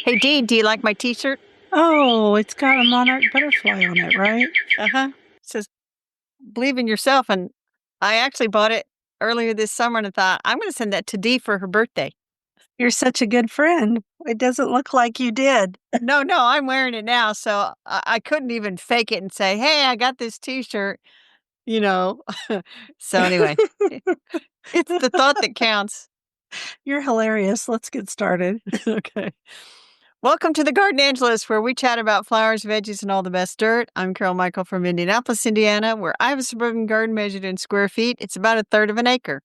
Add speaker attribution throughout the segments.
Speaker 1: Hey, Dee, do you like my t-shirt?
Speaker 2: Oh, it's got a monarch butterfly on it, right?
Speaker 1: Uh-huh. It says, believe in yourself. And I actually bought it earlier this summer and I thought, I'm going to send that to Dee for her birthday.
Speaker 2: You're such a good friend. It doesn't look like you did.
Speaker 1: No, I'm wearing it now. So I couldn't even fake it and say, hey, I got this t-shirt, you know. So anyway, it's the thought that counts.
Speaker 2: You're hilarious. Let's get started.
Speaker 1: Okay. Welcome to the Garden Angelist, where we chat about flowers, veggies, and all the best dirt. I'm Carol Michael from Indianapolis, Indiana, where I have a suburban garden measured in square feet. It's about a third of an acre.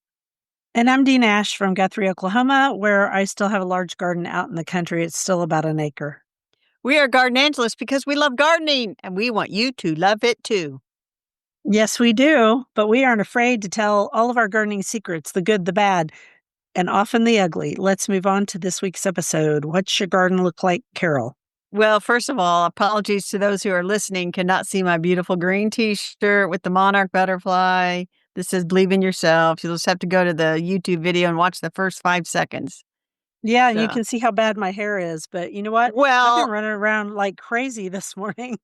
Speaker 2: And I'm Dee Nash from Guthrie, Oklahoma, where I still have a large garden out in the country. It's still about an acre.
Speaker 1: We are Garden Angelists because we love gardening, and we want you to love it too.
Speaker 2: Yes, we do, but we aren't afraid to tell all of our gardening secrets, the good, the bad, and often the ugly. Let's move on to this week's episode. What's your garden look like, Carol?
Speaker 1: Well, first of all, apologies to those who are listening cannot see my beautiful green t-shirt with the monarch butterfly. This says believe in yourself. You'll just have to go to the YouTube video and watch the first 5 seconds.
Speaker 2: Yeah, and you
Speaker 1: So,
Speaker 2: can see how bad my hair is, but you know what? I've been
Speaker 1: well,
Speaker 2: running around like crazy this morning.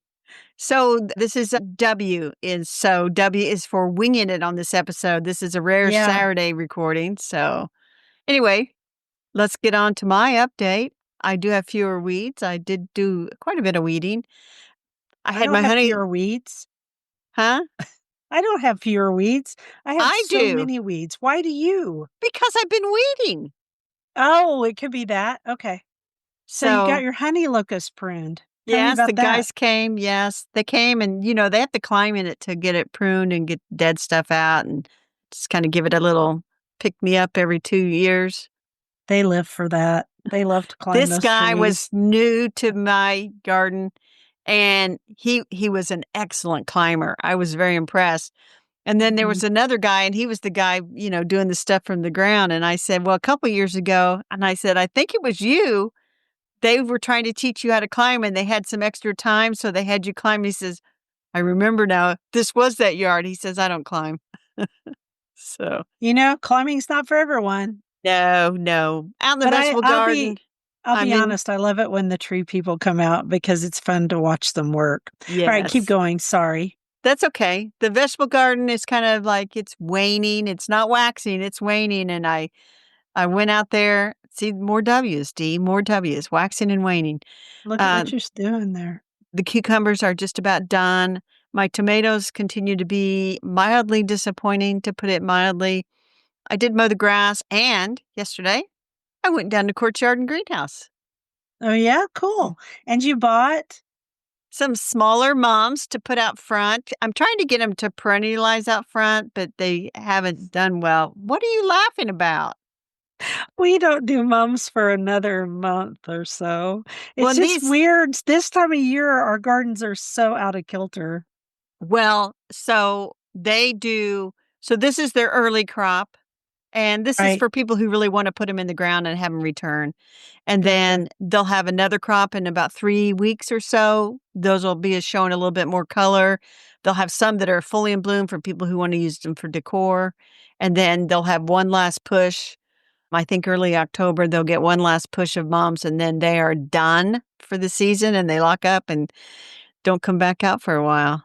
Speaker 1: this is a W is for winging it on this episode. This is a rare
Speaker 2: Yeah,
Speaker 1: Saturday recording. So anyway, let's get on to my update. I do have fewer weeds. I did do quite a bit of weeding. I
Speaker 2: I
Speaker 1: had
Speaker 2: don't
Speaker 1: my
Speaker 2: have
Speaker 1: honey,
Speaker 2: fewer weeds.
Speaker 1: huh?
Speaker 2: I don't have fewer weeds. I have
Speaker 1: I
Speaker 2: so
Speaker 1: do
Speaker 2: many weeds. Why do you?
Speaker 1: because I've been weeding.
Speaker 2: Oh, it could be that. Okay. So you got
Speaker 1: So
Speaker 2: your honey locust pruned. Tell me
Speaker 1: yes, the
Speaker 2: about that.
Speaker 1: guys came. Yes, they came and, they have to climb in it to get it pruned and get dead stuff out and just kind of give it a little pick me up every 2 years.
Speaker 2: They live for that. They love to climb
Speaker 1: This
Speaker 2: those
Speaker 1: guy
Speaker 2: trees.
Speaker 1: was new to my garden and he was an excellent climber. I was very impressed. And then there
Speaker 2: Mhm.
Speaker 1: was another guy and he was the guy, doing the stuff from the ground. And I said, well, a couple years ago, and I said, I think it was you. They were trying to teach you how to climb and they had some extra time. So they had you climb. He says, I remember now, this was that yard. He says, I don't climb. So
Speaker 2: Climbing's not for everyone.
Speaker 1: no. Out in the
Speaker 2: But
Speaker 1: vegetable garden,
Speaker 2: I'll be
Speaker 1: I'm in.
Speaker 2: honest, I love it when the tree people come out because it's fun to watch them work. All right, keep
Speaker 1: Yes.
Speaker 2: going. Sorry.
Speaker 1: That's okay. The vegetable garden is kind of like it's waning. It's not waxing, it's waning. And I went out there, see more W's, D, more W's, waxing and waning.
Speaker 2: Look at
Speaker 1: Uh,
Speaker 2: what you're doing there.
Speaker 1: the cucumbers are just about done. My tomatoes continue to be mildly disappointing, to put it mildly. I did mow the grass, and yesterday I went down to Courtyard and Greenhouse.
Speaker 2: Oh, yeah? Cool. And you bought?
Speaker 1: Some smaller mums to put out front. I'm trying to get them to perennialize out front, but they haven't done well. What are you laughing about?
Speaker 2: We don't do mums for another month or so.
Speaker 1: Well,
Speaker 2: It's just weird. This time of year, our gardens are so out of kilter.
Speaker 1: so they do. So this is their early crop. And this is
Speaker 2: Right.
Speaker 1: for people who really want to put them in the ground and have them return. And
Speaker 2: Gotcha.
Speaker 1: then they'll have another crop in about 3 weeks or so. Those will be showing a little bit more color. They'll have some that are fully in bloom for people who want to use them for decor. And then they'll have one last push. I think early October, they'll get one last push of moms and then they are done for the season and they lock up and don't come back out for a while.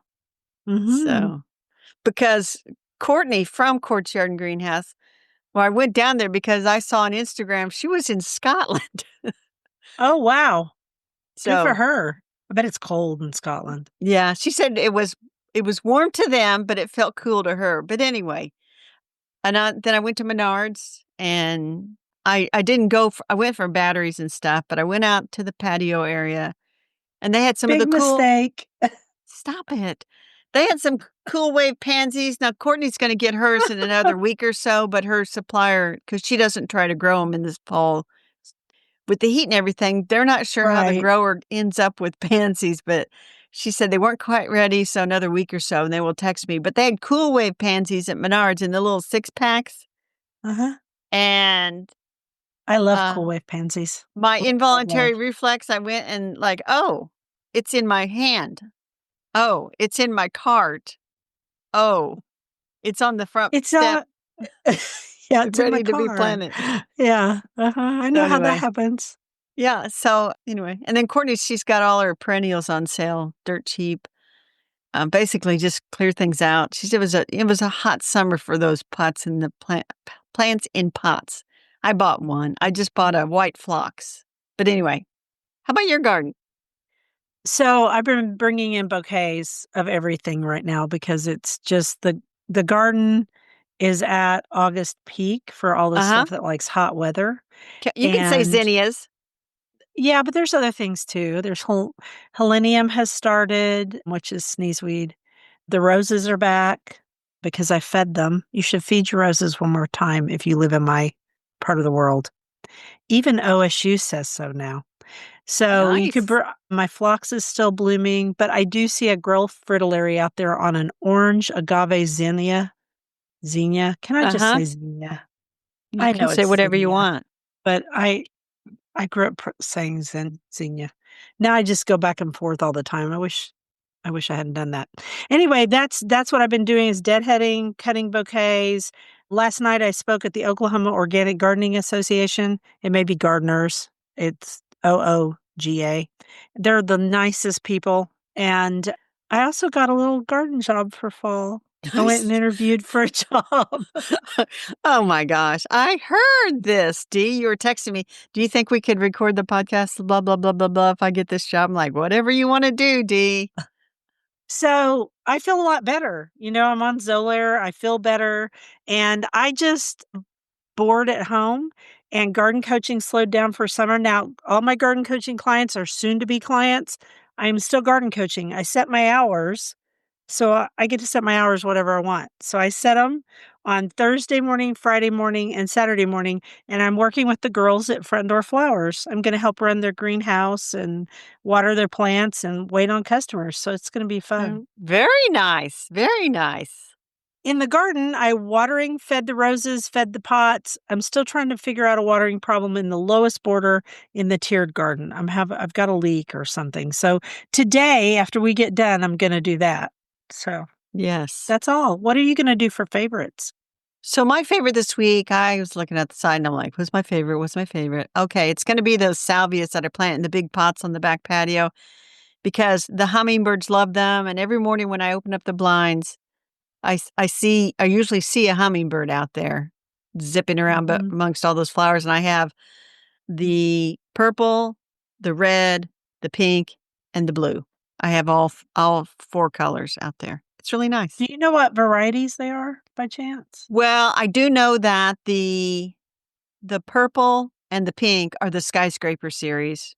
Speaker 2: Mhm.
Speaker 1: So, because Courtney from Courtyard and Greenhouse, well, I went down there because I saw on Instagram she was in Scotland.
Speaker 2: Oh, wow. Good for
Speaker 1: So,
Speaker 2: her. I bet it's cold in Scotland.
Speaker 1: yeah, she said it was warm to them, but it felt cool to her. But anyway, and then I went to Menards and I didn't I went for batteries and stuff, but I went out to the patio area and they had some of
Speaker 2: Big
Speaker 1: the cool.
Speaker 2: mistake.
Speaker 1: Stop it. They had some cool wave pansies. Now Courtney's going to get hers in another week or so, but her supplier, because she doesn't try to grow them in this fall, with the heat and everything, they're not sure how the
Speaker 2: Right.
Speaker 1: grower ends up with pansies, but she said they weren't quite ready, so another week or so, and they will text me. But they had cool wave pansies at Menards in the little 6 packs,
Speaker 2: Uh-huh.
Speaker 1: and
Speaker 2: I love
Speaker 1: uh,
Speaker 2: cool wave pansies.
Speaker 1: my
Speaker 2: Love.
Speaker 1: involuntary reflex, I went and like, oh, it's in my hand. Oh, it's in my cart. Oh, it's on the front
Speaker 2: It's
Speaker 1: step,
Speaker 2: not Yeah, it's in my
Speaker 1: ready to be
Speaker 2: car.
Speaker 1: planted.
Speaker 2: Yeah, uh-huh, I
Speaker 1: So
Speaker 2: know how that
Speaker 1: anyway,
Speaker 2: happens.
Speaker 1: Yeah, so anyway, and then Courtney, she's got all her perennials on sale, dirt cheap. Basically just clear things out. She said it was a hot summer for those pots in the plants in pots. I bought one. I just bought a white phlox. But anyway, how about your garden?
Speaker 2: So I've been bringing in bouquets of everything right now because it's just the garden is at August peak for all the
Speaker 1: Uh-huh.
Speaker 2: stuff that likes hot weather.
Speaker 1: You can say
Speaker 2: And
Speaker 1: zinnias.
Speaker 2: yeah, but there's other things too. There's helenium has started, which is sneezeweed. The roses are back because I fed them. You should feed your roses one more time if you live in my part of the world. Even OSU says so now. So you could,
Speaker 1: Nice.
Speaker 2: my phlox is still blooming, but I do see a girl fritillary out there on an orange agave zinnia. Zinnia. Can I just
Speaker 1: Uh-huh.
Speaker 2: say zinnia?
Speaker 1: You
Speaker 2: I
Speaker 1: can
Speaker 2: know
Speaker 1: say
Speaker 2: it's
Speaker 1: whatever you
Speaker 2: zinnia,
Speaker 1: want.
Speaker 2: but I grew up saying zinnia. Now I just go back and forth all the time. I wish I hadn't done that. Anyway, that's what I've been doing is deadheading, cutting bouquets. Last night I spoke at the Oklahoma Organic Gardening Association. It may be gardeners. It's OOGA. They're the nicest people. And I also got a little garden job for fall. I went and
Speaker 1: Nice.
Speaker 2: interviewed for a job.
Speaker 1: Oh my gosh. I heard this, Dee. You were texting me. Do you think we could record the podcast? Blah, blah, blah, blah, blah. If I get this job, I'm like, whatever you want to do, Dee.
Speaker 2: So I feel a lot better. I'm on Zolair. I feel better. And I just bored at home and garden coaching slowed down for summer. Now, all my garden coaching clients are soon to be clients. I'm still garden coaching. I set my hours. So I get to set my hours whatever I want. So I set them on Thursday morning, Friday morning, and Saturday morning. And I'm working with the girls at Front Door Flowers. I'm going to help run their greenhouse and water their plants and wait on customers. So it's going to be fun.
Speaker 1: Very nice. Very nice.
Speaker 2: In the garden, I watering, fed the roses, fed the pots. I'm still trying to figure out a watering problem in the lowest border in the tiered garden. I've got a leak or something. So today, after we get done, I'm going to do that. So
Speaker 1: Yes.
Speaker 2: that's all. What are you going to do for favorites?
Speaker 1: So my favorite this week, I was looking at the side and I'm like, who's my favorite? What's my favorite? Okay, it's going to be those salvias that I plant in the big pots on the back patio because the hummingbirds love them. And every morning when I open up the blinds, I usually see a hummingbird out there zipping around but
Speaker 2: Mhm.
Speaker 1: amongst all those flowers. And I have the purple, the red, the pink, and the blue. I have all four colors out there. It's really nice.
Speaker 2: Do you know what varieties they are by chance?
Speaker 1: Well, I do know that the purple and the pink are the skyscraper series.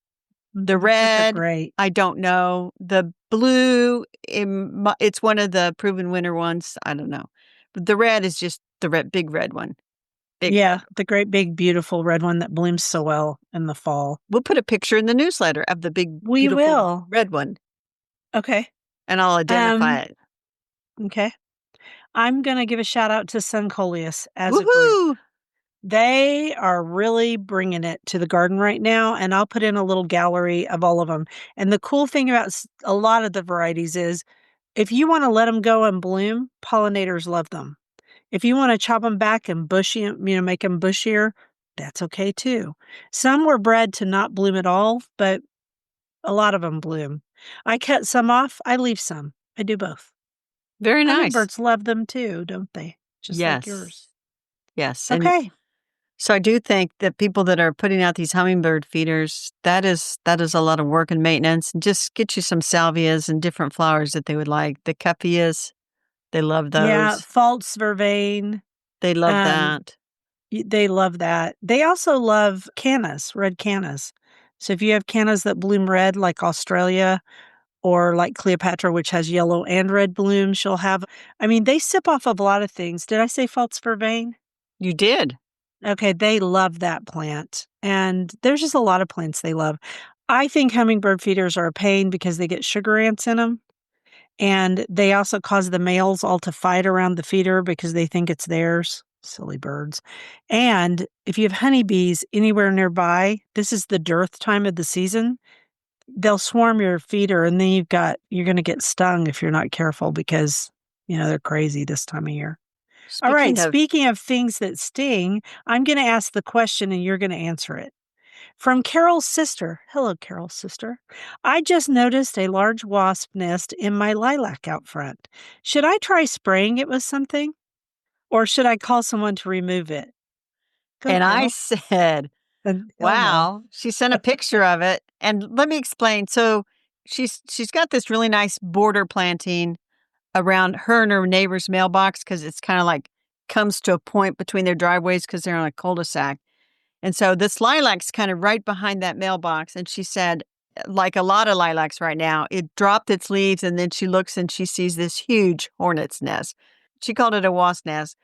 Speaker 1: The
Speaker 2: Those are
Speaker 1: red,
Speaker 2: great.
Speaker 1: I don't know. The blue, it's one of the proven winner ones. I don't know. But the red is just the big red one. Big red.
Speaker 2: Yeah, the great big beautiful red one that blooms so well in the fall.
Speaker 1: We'll put a picture in the newsletter of the big,
Speaker 2: We
Speaker 1: beautiful
Speaker 2: will.
Speaker 1: red one,
Speaker 2: Okay.
Speaker 1: and I'll identify
Speaker 2: Um,
Speaker 1: it.
Speaker 2: okay. I'm going to give a shout out to Suncoleus as a group.
Speaker 1: Woohoo!
Speaker 2: They are really bringing it to the garden right now, and I'll put in a little gallery of all of them. And the cool thing about a lot of the varieties is if you want to let them go and bloom, pollinators love them. If you want to chop them back and bushy, make them bushier, that's okay too. Some were bred to not bloom at all, but a lot of them bloom. I cut some off, I leave some. I do both.
Speaker 1: Very nice.
Speaker 2: Hummingbirds love them too, don't they? Just like yours.
Speaker 1: Yes. Yes. And
Speaker 2: Okay.
Speaker 1: so I do think that people that are putting out these hummingbird feeders, that is a lot of work and maintenance. And just get you some salvias and different flowers that they would like. The Cepheus, they love
Speaker 2: Yeah,
Speaker 1: those.
Speaker 2: false vervain.
Speaker 1: They love
Speaker 2: Um,
Speaker 1: that.
Speaker 2: they love that. They also love cannas, red cannas. So if you have cannas that bloom red, like Australia, or like Cleopatra, which has yellow and red blooms, she'll have. I mean, they sip off of a lot of things. Did I say false vervain?
Speaker 1: You did.
Speaker 2: Okay, they love that plant. And there's just a lot of plants they love. I think hummingbird feeders are a pain because they get sugar ants in them. And they also cause the males all to fight around the feeder because they think it's theirs. Silly birds. And if you have honeybees anywhere nearby, this is the dearth time of the season. They'll swarm your feeder and then you're going to get stung if you're not careful because, they're crazy this time of year. All right.
Speaker 1: Speaking of,
Speaker 2: Speaking of things that sting, I'm going to ask the question and you're going to answer it. From Carol's sister. Hello, Carol's sister. I just noticed a large wasp nest in my lilac out front. Should I try spraying it with something? Or should I call someone to remove it? Go,
Speaker 1: And I
Speaker 2: Carol.
Speaker 1: said,
Speaker 2: And hell no.
Speaker 1: wow. She sent a picture of it. And let me explain. So she's got this really nice border planting around her and her neighbor's mailbox because it's kind of like comes to a point between their driveways because they're on a cul-de-sac. And so this lilac's kind of right behind that mailbox. And she said, like a lot of lilacs right now, it dropped its leaves and then she looks and she sees this huge hornet's nest. She called it a wasp nest.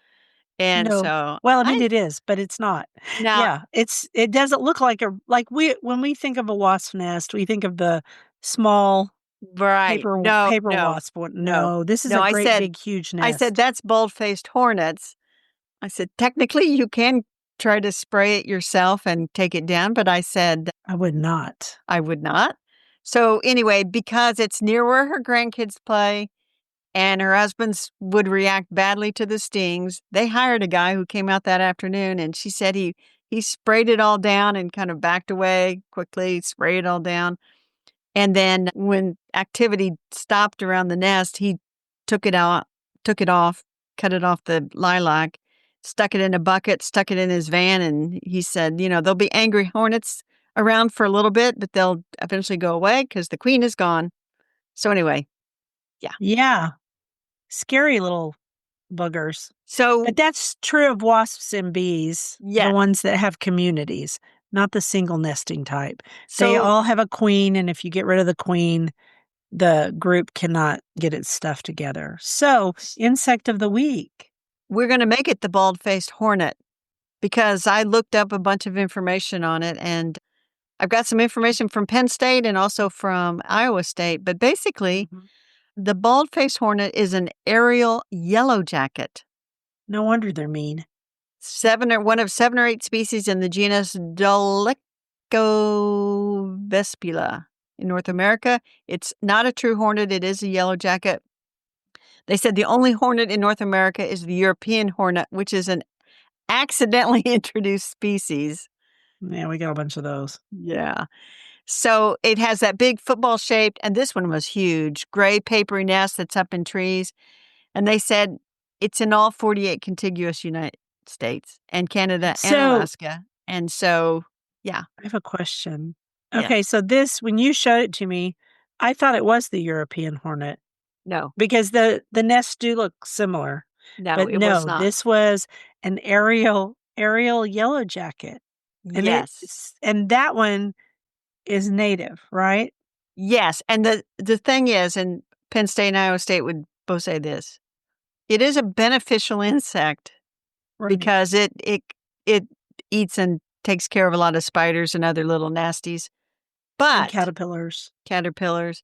Speaker 1: And
Speaker 2: No.
Speaker 1: so
Speaker 2: Well, I mean,
Speaker 1: I
Speaker 2: it is, but it's not.
Speaker 1: now
Speaker 2: Yeah, it doesn't look like a like we when we think of a wasp nest, we think of the small
Speaker 1: right. No,
Speaker 2: paper
Speaker 1: no,
Speaker 2: wasp one.
Speaker 1: no,
Speaker 2: No, this is
Speaker 1: no.
Speaker 2: a great big huge
Speaker 1: I said,
Speaker 2: nest.
Speaker 1: that's bald-faced hornets. I said, technically you can try to spray it yourself and take it down, but I said
Speaker 2: I would not.
Speaker 1: I would not. So anyway, because it's near where her grandkids play and her husband's would react badly to the stings, they hired a guy who came out that afternoon and she said he sprayed it all down and kind of backed away quickly, sprayed it all down. And then when activity stopped around the nest, he took it out, took it off, cut it off the lilac, stuck it in a bucket, stuck it in his van, and he said, there'll be angry hornets around for a little bit, but they'll eventually go away because the queen is gone. So anyway, yeah.
Speaker 2: Yeah, scary little buggers.
Speaker 1: So
Speaker 2: But that's true of wasps and bees, the
Speaker 1: yes.
Speaker 2: ones that have communities, not the single nesting type. They
Speaker 1: So
Speaker 2: all have a queen, and if you get rid of the queen, the group cannot get its stuff together. So, insect of the week.
Speaker 1: we're going to make it the bald-faced hornet because I looked up a bunch of information on it and I've got some information from Penn State and also from Iowa State, but basically
Speaker 2: Mhm.
Speaker 1: the bald-faced hornet is an aerial yellow jacket.
Speaker 2: No wonder they're mean.
Speaker 1: One of 7 or 8 species in the genus Dolichovespula in North America. It's not a true hornet, it is a yellow jacket. They said the only hornet in North America is the European hornet, which is an accidentally introduced species.
Speaker 2: Yeah, we got a bunch of those.
Speaker 1: Yeah. So it has that big football shaped, and this one was huge, gray papery nest that's up in trees. And they said it's in all 48 contiguous United States and Canada and
Speaker 2: So,
Speaker 1: Alaska. And so, yeah,
Speaker 2: I have a question.
Speaker 1: yes,
Speaker 2: Okay, so this when you showed it to me, I thought it was the European hornet
Speaker 1: no,
Speaker 2: because the nests do look similar.
Speaker 1: no,
Speaker 2: But
Speaker 1: it was
Speaker 2: no,
Speaker 1: not.
Speaker 2: this was an aerial yellow jacket. And
Speaker 1: Yes,
Speaker 2: and that one is native, right?
Speaker 1: yes. And the thing is, and Penn State and Iowa State would both say this: it is a beneficial insect
Speaker 2: Right.
Speaker 1: because it eats and takes care of a lot of spiders and other little nasties.
Speaker 2: And
Speaker 1: But
Speaker 2: caterpillars.
Speaker 1: caterpillars.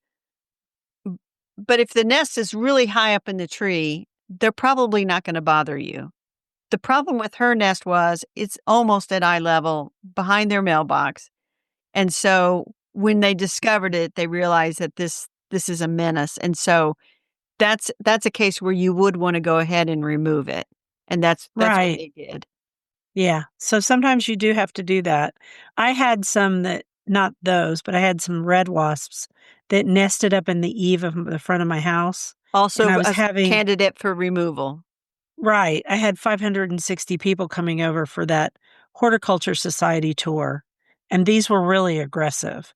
Speaker 1: But if the nest is really high up in the tree, they're probably not going to bother you. The problem with her nest was it's almost at eye level behind their mailbox. And so when they discovered it, they realized that this is a menace. And so that's a case where you would want to go ahead and remove it. And that's what
Speaker 2: Right.
Speaker 1: they did.
Speaker 2: Yeah. So sometimes you do have to do that. I had some that not those, but I had some red wasps that nested up in the eave of the front of my house, and
Speaker 1: Also
Speaker 2: I was
Speaker 1: a
Speaker 2: having
Speaker 1: candidate for removal.
Speaker 2: right, I had 560 people coming over for that horticulture society tour, and these were really aggressive.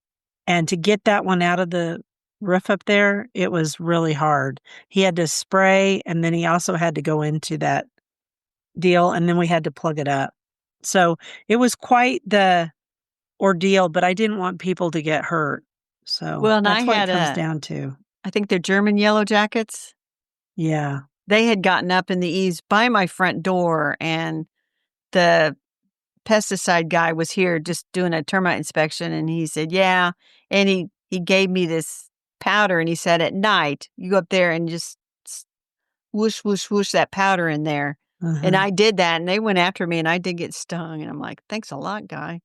Speaker 2: And to get that one out of the roof up there, it was really hard. He had to spray, and then he also had to go into that deal, and then we had to plug it up. So, it was quite the ordeal, but I didn't want people to get hurt. So,
Speaker 1: Well, and
Speaker 2: that's what it comes down to.
Speaker 1: I think they're German yellow jackets.
Speaker 2: Yeah.
Speaker 1: They had gotten up in the eaves by my front door, and the pesticide guy was here just doing a termite inspection, and he said, "Yeah," and he gave me this powder, and he said, "At night, you go up there and just whoosh, whoosh, whoosh that powder in there." And
Speaker 2: Uh-huh.
Speaker 1: I did that, and they went after me, and I did get stung, and I'm like, "Thanks a lot, guy."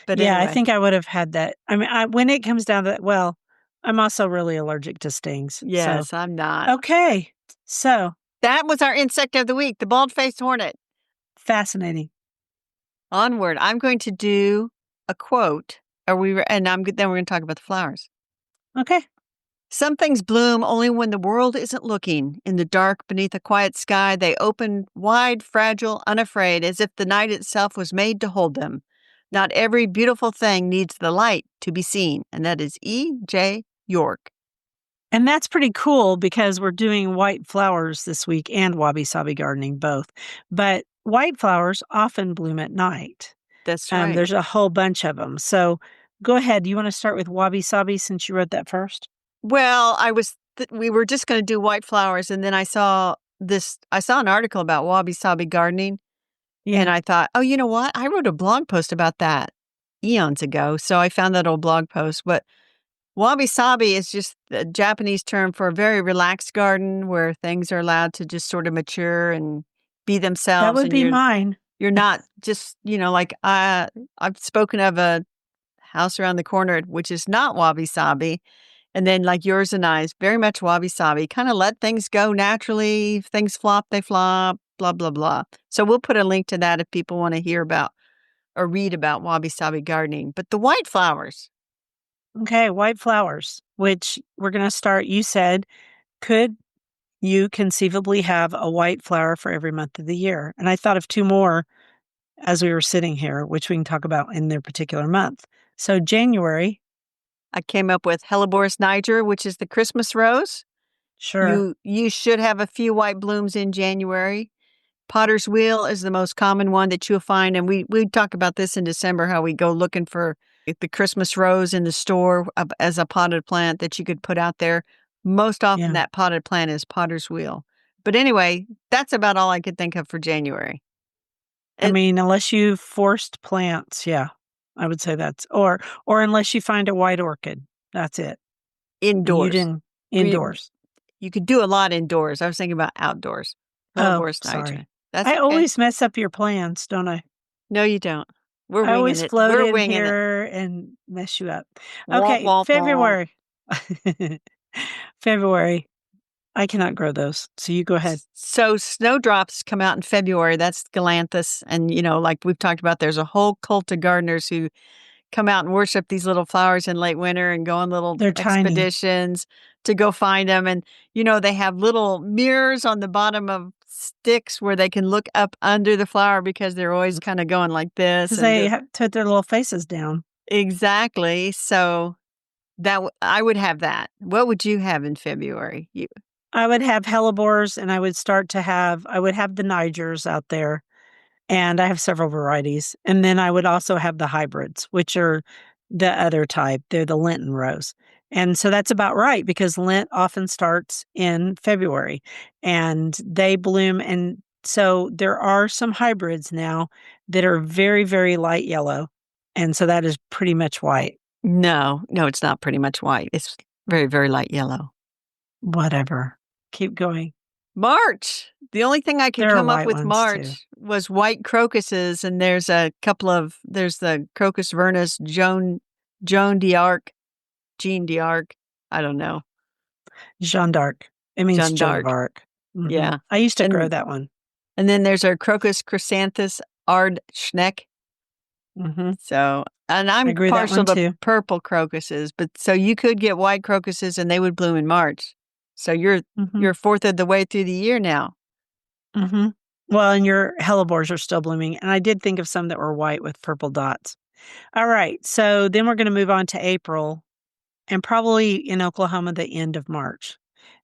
Speaker 1: But
Speaker 2: Yeah, I
Speaker 1: anyway,
Speaker 2: think I would have had that. I mean, when it comes down to that, well, I'm also really allergic to stings. So,
Speaker 1: yes, I'm not.
Speaker 2: okay. So,
Speaker 1: That was our insect of the week, the bald-faced hornet.
Speaker 2: fascinating.
Speaker 1: Onward. I'm going to do a quote. Then we're going to talk about the flowers.
Speaker 2: Okay.
Speaker 1: Some things bloom only when the world isn't looking. In the dark, beneath a quiet sky, they open wide, fragile, unafraid, as if the night itself was made to hold them. Not every beautiful thing needs the light to be seen. And that is E.J. York.
Speaker 2: And that's pretty cool because we're doing white flowers this week and wabi-sabi gardening both. But white flowers often bloom at night.
Speaker 1: That's right.
Speaker 2: There's a whole bunch of them. So go ahead. You want to start with wabi-sabi since you wrote that first?
Speaker 1: Well, we were just going to do white flowers, and then I saw an article about wabi-sabi gardening, and
Speaker 2: Yeah.
Speaker 1: I thought, oh, you know what? I wrote a blog post about that eons ago. So I found that old blog post. But wabi-sabi is just the Japanese term for a very relaxed garden where things are allowed to just sort of mature and be
Speaker 2: That
Speaker 1: themselves,
Speaker 2: would
Speaker 1: and
Speaker 2: be mine.
Speaker 1: you're not just, I've spoken of a house around the corner which is not wabi-sabi, and then like yours and I's very much wabi-sabi, kind of let things go naturally. If things flop, they flop, blah, blah, blah. So we'll put a link to that if people want to hear about or read about wabi-sabi gardening. But the white flowers,
Speaker 2: Okay, white flowers, which we're going to start. You said, could you conceivably have a white flower for every month of the year? And I thought of two more as we were sitting here, which we can talk about in their particular month. So January,
Speaker 1: I came up with Helleborus niger, which is the Christmas rose.
Speaker 2: sure.
Speaker 1: You should have a few white blooms in January. Potter's wheel is the most common one that you'll find, and we talk about this in December, how we go looking for the Christmas rose in the store as a potted plant that you could put out there. Most often,
Speaker 2: Yeah.
Speaker 1: that potted plant is potter's wheel. But anyway, that's about all I could think of for January.
Speaker 2: I
Speaker 1: And
Speaker 2: mean, unless you forced plants, yeah, I would say that's or unless you find a white orchid, that's it. And you
Speaker 1: indoors,
Speaker 2: didn't
Speaker 1: we
Speaker 2: indoors.
Speaker 1: you could do a lot indoors. I was thinking about outdoors.
Speaker 2: Oh,
Speaker 1: Helleborus niger.
Speaker 2: sorry.
Speaker 1: That's
Speaker 2: I
Speaker 1: okay.
Speaker 2: always mess up your plans, don't I?
Speaker 1: No, you don't. We're
Speaker 2: I
Speaker 1: winging
Speaker 2: always
Speaker 1: it.
Speaker 2: float
Speaker 1: We're
Speaker 2: in
Speaker 1: winging it.
Speaker 2: here and mess you up.
Speaker 1: Womp
Speaker 2: Okay,
Speaker 1: womp womp.
Speaker 2: February. February. I cannot grow those. So you go ahead.
Speaker 1: So snowdrops come out in February. That's Galanthus. And, like we've talked about, there's a whole cult of gardeners who come out and worship these little flowers in late winter and go on little
Speaker 2: They're tiny.
Speaker 1: expeditions to go find them. And, they have little mirrors on the bottom of sticks where they can look up under the flower because they're always kind of going like this.
Speaker 2: Because
Speaker 1: And
Speaker 2: they have to put their little faces down.
Speaker 1: exactly. So I would have that. What would you have in February?
Speaker 2: I would have hellebores and I would have the Nigers out there. And I have several varieties. And then I would also have the hybrids, which are the other type. They're the Lenten rose. And so that's about right because Lent often starts in February and they bloom. And so there are some hybrids now that are very, very light yellow. And so that is pretty much white.
Speaker 1: No, it's not pretty much white. It's very, very light yellow.
Speaker 2: Whatever. Keep going.
Speaker 1: March. The only thing I could
Speaker 2: There are
Speaker 1: come up
Speaker 2: white
Speaker 1: with
Speaker 2: ones too.
Speaker 1: March was white crocuses, and there's the Crocus vernus, Joan d'Arc, Jean d'Arc. I don't know.
Speaker 2: Jeanne d'Arc. It means
Speaker 1: Jeanne
Speaker 2: Joan of
Speaker 1: d'Arc.
Speaker 2: Arc.
Speaker 1: Yeah.
Speaker 2: I used to grow
Speaker 1: And
Speaker 2: that one.
Speaker 1: and then there's our Crocus chrysanthus Ard Schneck.
Speaker 2: hmm
Speaker 1: So, and
Speaker 2: I
Speaker 1: I'm
Speaker 2: grew that
Speaker 1: partial
Speaker 2: one
Speaker 1: to
Speaker 2: too.
Speaker 1: purple crocuses, but so you could get white crocuses and they would bloom in March. So
Speaker 2: hmm
Speaker 1: you're fourth of the way through the year now.
Speaker 2: Mhm. Well, and your hellebores are still blooming, and I did think of some that were white with purple dots. All right, so then we're gonna move on to April, and probably in Oklahoma, the end of March,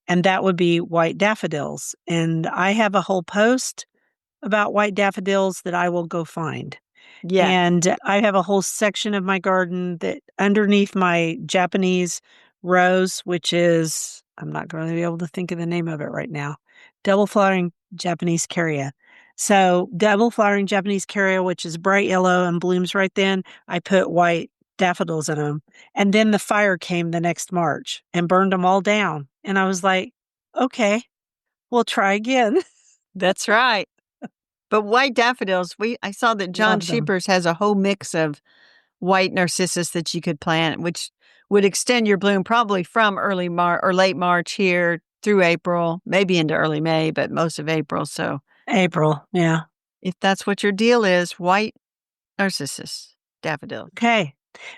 Speaker 2: and that would be white daffodils, and I have a whole post about white daffodils that I will go find.
Speaker 1: Yeah.
Speaker 2: And I have a whole section of my garden that underneath my Japanese rose, which is I'm not going to be able to think of the name of it right now. Double flowering Japanese Caria. So double flowering Japanese Caria, which is bright yellow and blooms right then, I put white daffodils in them. And then the fire came the next March and burned them all down. And I was like, okay, we'll try again.
Speaker 1: That's right. But white daffodils, I saw that John
Speaker 2: Love them.
Speaker 1: Sheepers has a whole mix of white narcissus that you could plant, which would extend your bloom probably from early March or late March here through April, maybe into early May, but most of April. So
Speaker 2: April, yeah.
Speaker 1: if that's what your deal is, white narcissus. daffodils.
Speaker 2: Okay.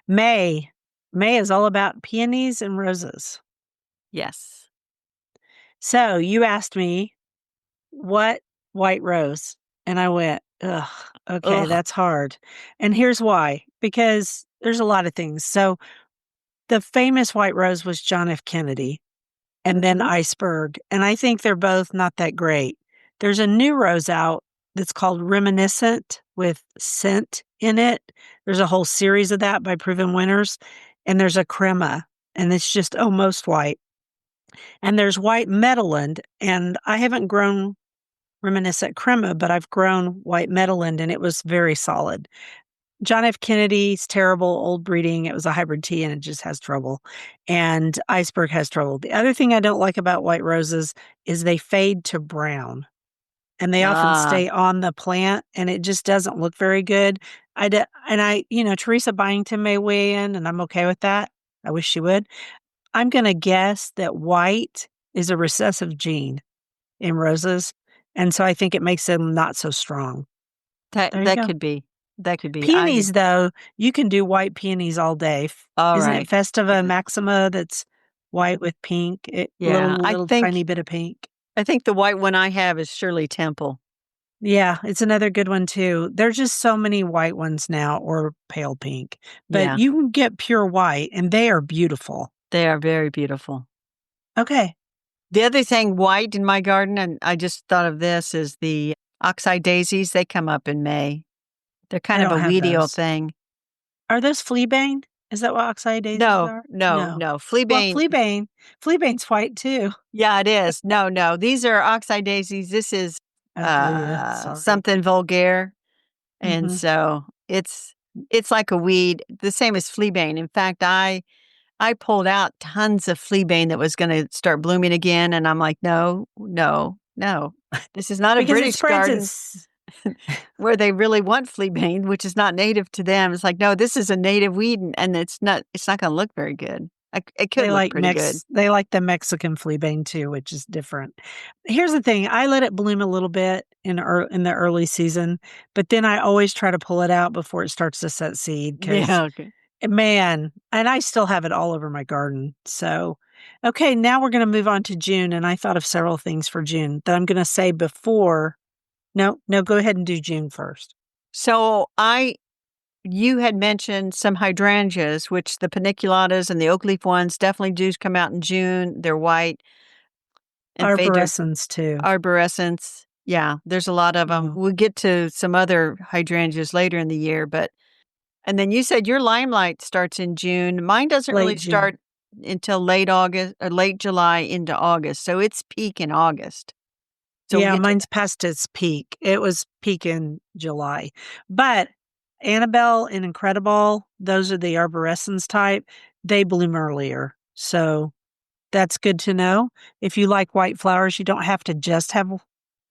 Speaker 2: May. May is all about peonies and roses.
Speaker 1: Yes.
Speaker 2: So you asked me, what white rose? And I went, ugh, okay,
Speaker 1: Ugh.
Speaker 2: that's hard. And here's why, because there's a lot of things. So the famous white rose was John F. Kennedy and then
Speaker 1: Mhm.
Speaker 2: Iceberg. And I think they're both not that great. There's a new rose out that's called Reminiscent with scent in it. There's a whole series of that by proven winners. And there's a crema, and it's just almost white. And there's white Meadowland, and I haven't grown Reminiscent crema, but I've grown white Meadowland, and it was very solid. John F. Kennedy's terrible, old breeding. It was a hybrid tea and it just has trouble. And Iceberg has trouble. The other thing I don't like about white roses is they fade to brown and they often
Speaker 1: Ah,
Speaker 2: stay on the plant and it just doesn't look very good. Teresa Byington may weigh in and I'm okay with that. I wish she would. I'm going to guess that white is a recessive gene in roses. And so I think it makes them not so strong.
Speaker 1: that
Speaker 2: There you
Speaker 1: that
Speaker 2: go.
Speaker 1: could be. That could be. I
Speaker 2: Peonies,
Speaker 1: did.
Speaker 2: though, you can do white peonies all day.
Speaker 1: All
Speaker 2: Isn't it
Speaker 1: right.
Speaker 2: Festiva
Speaker 1: Yeah.
Speaker 2: Maxima that's white with pink?
Speaker 1: Yeah.
Speaker 2: Little tiny bit of pink.
Speaker 1: I think the white one I have is Shirley Temple.
Speaker 2: Yeah, it's another good one too. There's just so many white ones now or pale pink, but
Speaker 1: Yeah.
Speaker 2: you can get pure white and they are beautiful.
Speaker 1: They are very beautiful.
Speaker 2: Okay,
Speaker 1: The other thing white in my garden, and I just thought of this, is the oxeye daisies. They come up in May. They're
Speaker 2: I
Speaker 1: kind of
Speaker 2: don't
Speaker 1: a
Speaker 2: have
Speaker 1: weedial
Speaker 2: those.
Speaker 1: thing.
Speaker 2: Are those fleabane? Is that what oxeye daisies
Speaker 1: No,
Speaker 2: are?
Speaker 1: no,
Speaker 2: No.
Speaker 1: no.
Speaker 2: Well,
Speaker 1: Fleabane.
Speaker 2: fleabane's white too.
Speaker 1: Yeah, it is. No, no. These are oxeye daisies. This is
Speaker 2: Okay, sorry.
Speaker 1: something vulgaire. And
Speaker 2: Mhm.
Speaker 1: so it's like a weed, the same as fleabane. In fact, I pulled out tons of fleabane that was gonna start blooming again, and I'm like, "No, no, no. This is not a
Speaker 2: Because it
Speaker 1: British
Speaker 2: spreads
Speaker 1: garden
Speaker 2: its
Speaker 1: where they really want fleabane, which is not native to them." It's like, "No, this is a native weed, and it's not gonna look very good." It could look pretty good.
Speaker 2: They like the Mexican fleabane too, which is different. Here's the thing, I let it bloom a little bit in the early season, but then I always try to pull it out before it starts to set seed because
Speaker 1: Yeah, okay.
Speaker 2: man, and I still have it all over my garden. So, okay, now we're gonna move on to June, and I thought of several things for June that I'm gonna say before. No, go ahead and do June first.
Speaker 1: So, you had mentioned some hydrangeas, which the paniculatas and the oak leaf ones definitely do come out in June. They're white and fade to
Speaker 2: Arborescens too.
Speaker 1: arborescence. Yeah, there's a lot of them.
Speaker 2: Yeah,
Speaker 1: We'll get to some other hydrangeas later in the year, but and then you said your limelight starts in June. Mine doesn't
Speaker 2: late
Speaker 1: really
Speaker 2: June.
Speaker 1: start until late August or late July into August, so it's peak in August. So we'll
Speaker 2: Yeah,
Speaker 1: get to
Speaker 2: mine's past its peak. It was peak in July. But Annabelle and Incredible, those are the arborescens type. They bloom earlier. So that's good to know. If you like white flowers, you don't have to just have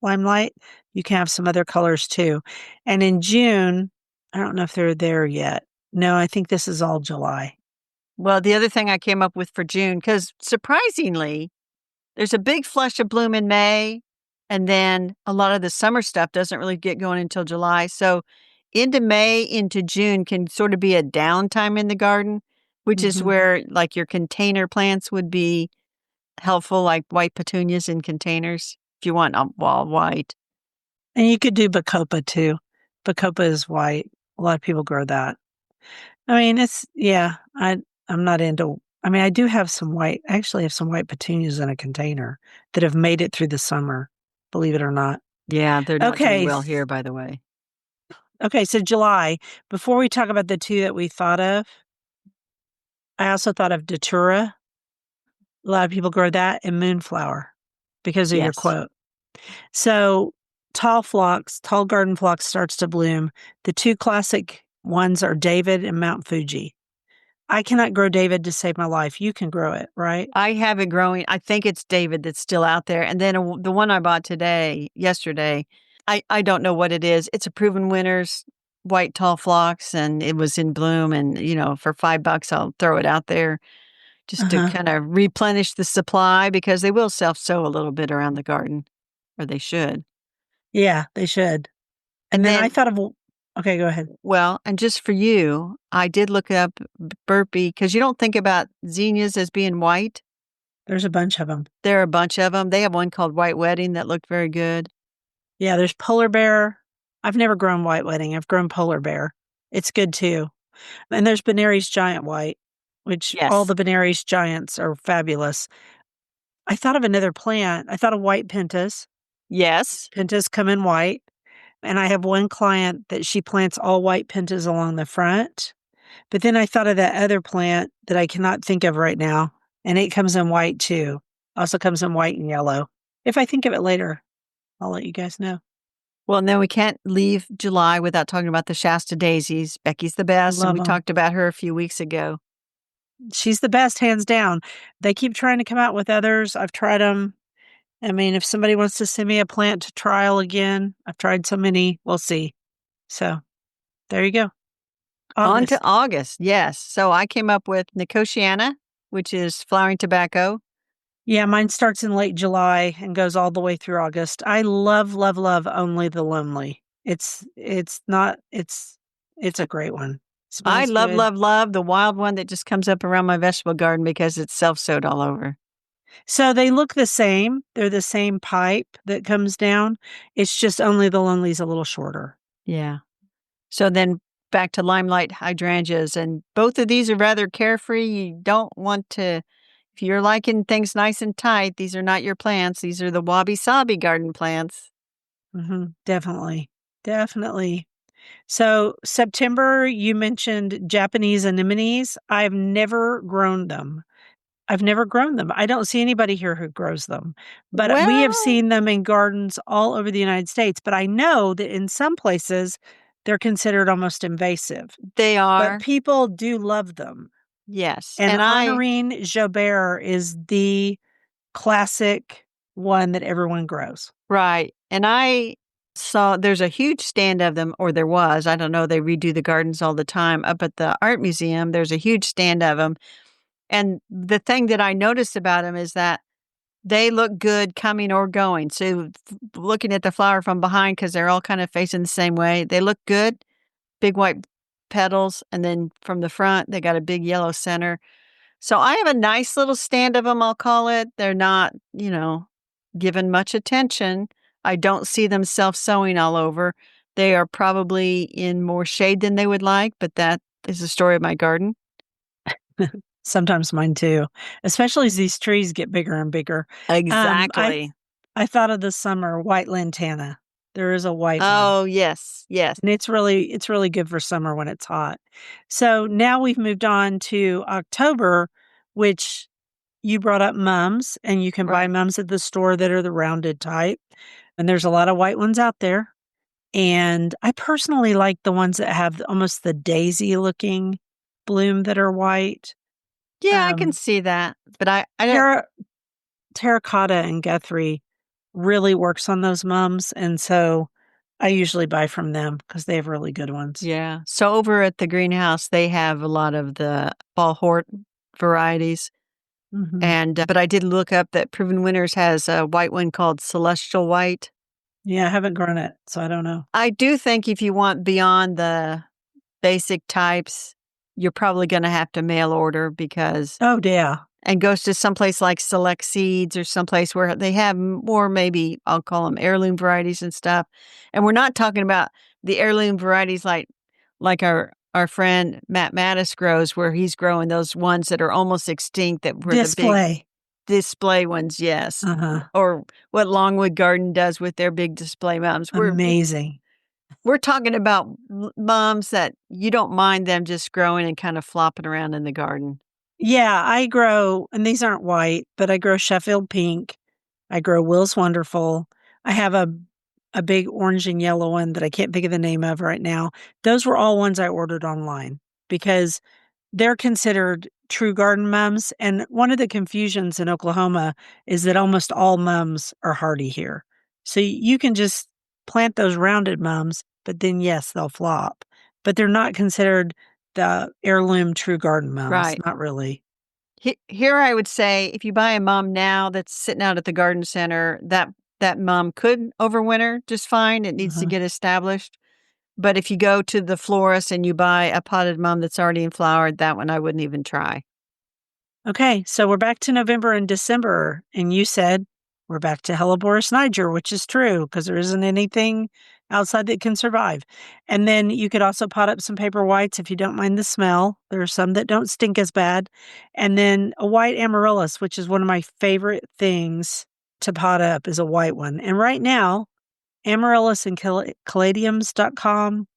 Speaker 2: limelight. You can have some other colors too. And in June, I don't know if they're there yet. No, I think this is all July.
Speaker 1: well, the other thing I came up with for June, because surprisingly, there's a big flush of bloom in May, and then a lot of the summer stuff doesn't really get going until July. So into May, into June can sort of be a downtime in the garden, which is
Speaker 2: Hmm.
Speaker 1: where like your container plants would be helpful, like white petunias in containers if you want wall white.
Speaker 2: And you could do Bacopa too. Bacopa is white. A lot of people grow that. I mean, I'm not into I do have some white I actually have some white petunias in a container that have made it through the summer, believe it or not.
Speaker 1: Yeah, they're not doing
Speaker 2: Okay.
Speaker 1: well here, by the way.
Speaker 2: Okay, so July. Before we talk about the 2 that we thought of, I also thought of Datura. A lot of people grow that and moonflower because of your
Speaker 1: Yes.
Speaker 2: quote. So, tall garden phlox starts to bloom. The 2 classic ones are David and Mount Fuji. I cannot grow David to save my life. You can grow it, right?
Speaker 1: I have it growing. I think it's David that's still out there. And then the one I bought yesterday, I don't know what it is. It's a proven winners white tall phlox and it was in bloom. And, for $5, I'll throw it out there just to
Speaker 2: Uh-huh.
Speaker 1: kind of replenish the supply because they will self sow a little bit around the garden or they should.
Speaker 2: Yeah, they should. And
Speaker 1: And
Speaker 2: then I
Speaker 1: then
Speaker 2: thought of Okay, go ahead.
Speaker 1: Well, and just for you, I did look up Burpee because you don't think about zinnias as being white.
Speaker 2: There's a bunch of them.
Speaker 1: There are a bunch of them. They have one called White Wedding that looked very good.
Speaker 2: Yeah, there's polar bear. I've never grown white wedding. I've grown polar bear. It's good too. And there's Benary's giant white, which all
Speaker 1: Yes.
Speaker 2: the Benary's giants are fabulous. I thought of another plant. I thought of white pentas.
Speaker 1: Yes.
Speaker 2: Pentas come in white. And I have one client that she plants all white pentas along the front. But then I thought of that other plant that I cannot think of right now, and it comes in white too. Also comes in white and yellow. If I think of it later, I'll let you guys know.
Speaker 1: Well, no, we can't leave July without talking about the Shasta daisies. Becky's the best, and
Speaker 2: Love
Speaker 1: we
Speaker 2: them.
Speaker 1: talked about her a few weeks ago.
Speaker 2: She's the best, hands down. They keep trying to come out with others. I've tried them. I mean, if somebody wants to send me a plant to trial again, I've tried so many. We'll see. So there you go.
Speaker 1: On to
Speaker 2: August.
Speaker 1: August, yes. So I came up with Nicotiana, which is flowering tobacco.
Speaker 2: Yeah, mine starts in late July and goes all the way through August. I love, love, love Only the Lonely. It's not it's a great one.
Speaker 1: I
Speaker 2: Smells
Speaker 1: love,
Speaker 2: good.
Speaker 1: love, love the wild one that just comes up around my vegetable garden because it's self-sowed all over.
Speaker 2: So they look the same. They're the same pipe that comes down. It's just Only the Lonely's a little shorter.
Speaker 1: Yeah. So then back to limelight hydrangeas, and both of these are rather carefree. You don't want to, if you're liking things nice and tight, these are not your plants. These are the wabi-sabi garden plants.
Speaker 2: Definitely. Definitely. So September, you mentioned Japanese anemones. I've never grown them. I've never grown them. I don't see anybody here who grows them, but we have
Speaker 1: Well,
Speaker 2: seen them in gardens all over the United States. But I know that in some places they're considered almost invasive,
Speaker 1: they
Speaker 2: but
Speaker 1: are.
Speaker 2: people do love them.
Speaker 1: Yes.
Speaker 2: And
Speaker 1: And
Speaker 2: Honorine Jobert is the classic one that everyone grows.
Speaker 1: right. And I saw there's a huge stand of them, or there was. I don't know. They redo the gardens all the time. Up at the art museum, there's a huge stand of them. And the thing that I noticed about them is that they look good coming or going. So looking at the flower from behind, because they're all kind of facing the same way, they look good, big white petals. And then from the front, they got a big yellow center. So I have a nice little stand of them, I'll call it. They're not, given much attention. I don't see them self-sowing all over. They are probably in more shade than they would like, but that is the story of my garden.
Speaker 2: Sometimes mine too, especially as these trees get bigger and bigger. Um, I
Speaker 1: Exactly.
Speaker 2: I thought of this summer white lantana. There is a white one.
Speaker 1: Oh, yes, yes.
Speaker 2: And it's really good for summer when it's hot. So now we've moved on to October, which you brought up mums, and you can buy
Speaker 1: Right.
Speaker 2: mums at the store that are the rounded type. And there's a lot of white ones out there. And I personally like the ones that have almost the daisy looking bloom that are white.
Speaker 1: Yeah, I can
Speaker 2: Um,
Speaker 1: see that, but I don't.
Speaker 2: terra- Terracotta and Guthrie really works on those mums. And so I usually buy from them because they have really good ones.
Speaker 1: Yeah. So over at the greenhouse, they have a lot of the fall hort varieties,
Speaker 2: Mhm.
Speaker 1: and but I did look up that Proven Winners has a white one called Celestial White.
Speaker 2: Yeah, I haven't grown it, so I don't know.
Speaker 1: I do think if you want beyond the basic types, you're probably gonna have to mail order because
Speaker 2: Oh, yeah.
Speaker 1: and goes to someplace like Select Seeds or someplace where they have more, maybe I'll call them heirloom varieties and stuff. And we're not talking about the heirloom varieties like our friend Matt Mattis grows, where he's growing those ones that are almost extinct that were the big
Speaker 2: Display.
Speaker 1: display ones, yes.
Speaker 2: Uh-huh.
Speaker 1: Or what Longwood Garden does with their big display mums.
Speaker 2: Amazing.
Speaker 1: We're talking about mums that you don't mind them just growing and kind of flopping around in the garden.
Speaker 2: Yeah, I grow and these aren't white, but I grow Sheffield pink. I grow Will's Wonderful. I have a big orange and yellow one that I can't think of the name of right now. Those were all ones I ordered online because they're considered true garden mums, and one of the confusions in Oklahoma is that almost all mums are hardy here. So you can just plant those rounded mums, but then, yes, they'll flop, but they're not considered the heirloom true garden mums,
Speaker 1: Right.
Speaker 2: not really.
Speaker 1: Here I would say if you buy a mum now that's sitting out at the garden center, that mum could overwinter just fine. It needs to
Speaker 2: Uh-huh.
Speaker 1: get established. But if you go to the florist and you buy a potted mum that's already in flower, that one I wouldn't even try.
Speaker 2: Okay, so we're back to November and December, and you said we're back to Helleborus niger, which is true because there isn't anything outside that can survive. And then you could also pot up some paper whites if you don't mind the smell. There are some that don't stink as bad. And then a white amaryllis, which is one of my favorite things to pot up, is a white one. And right now, amaryllis and caladiums.com,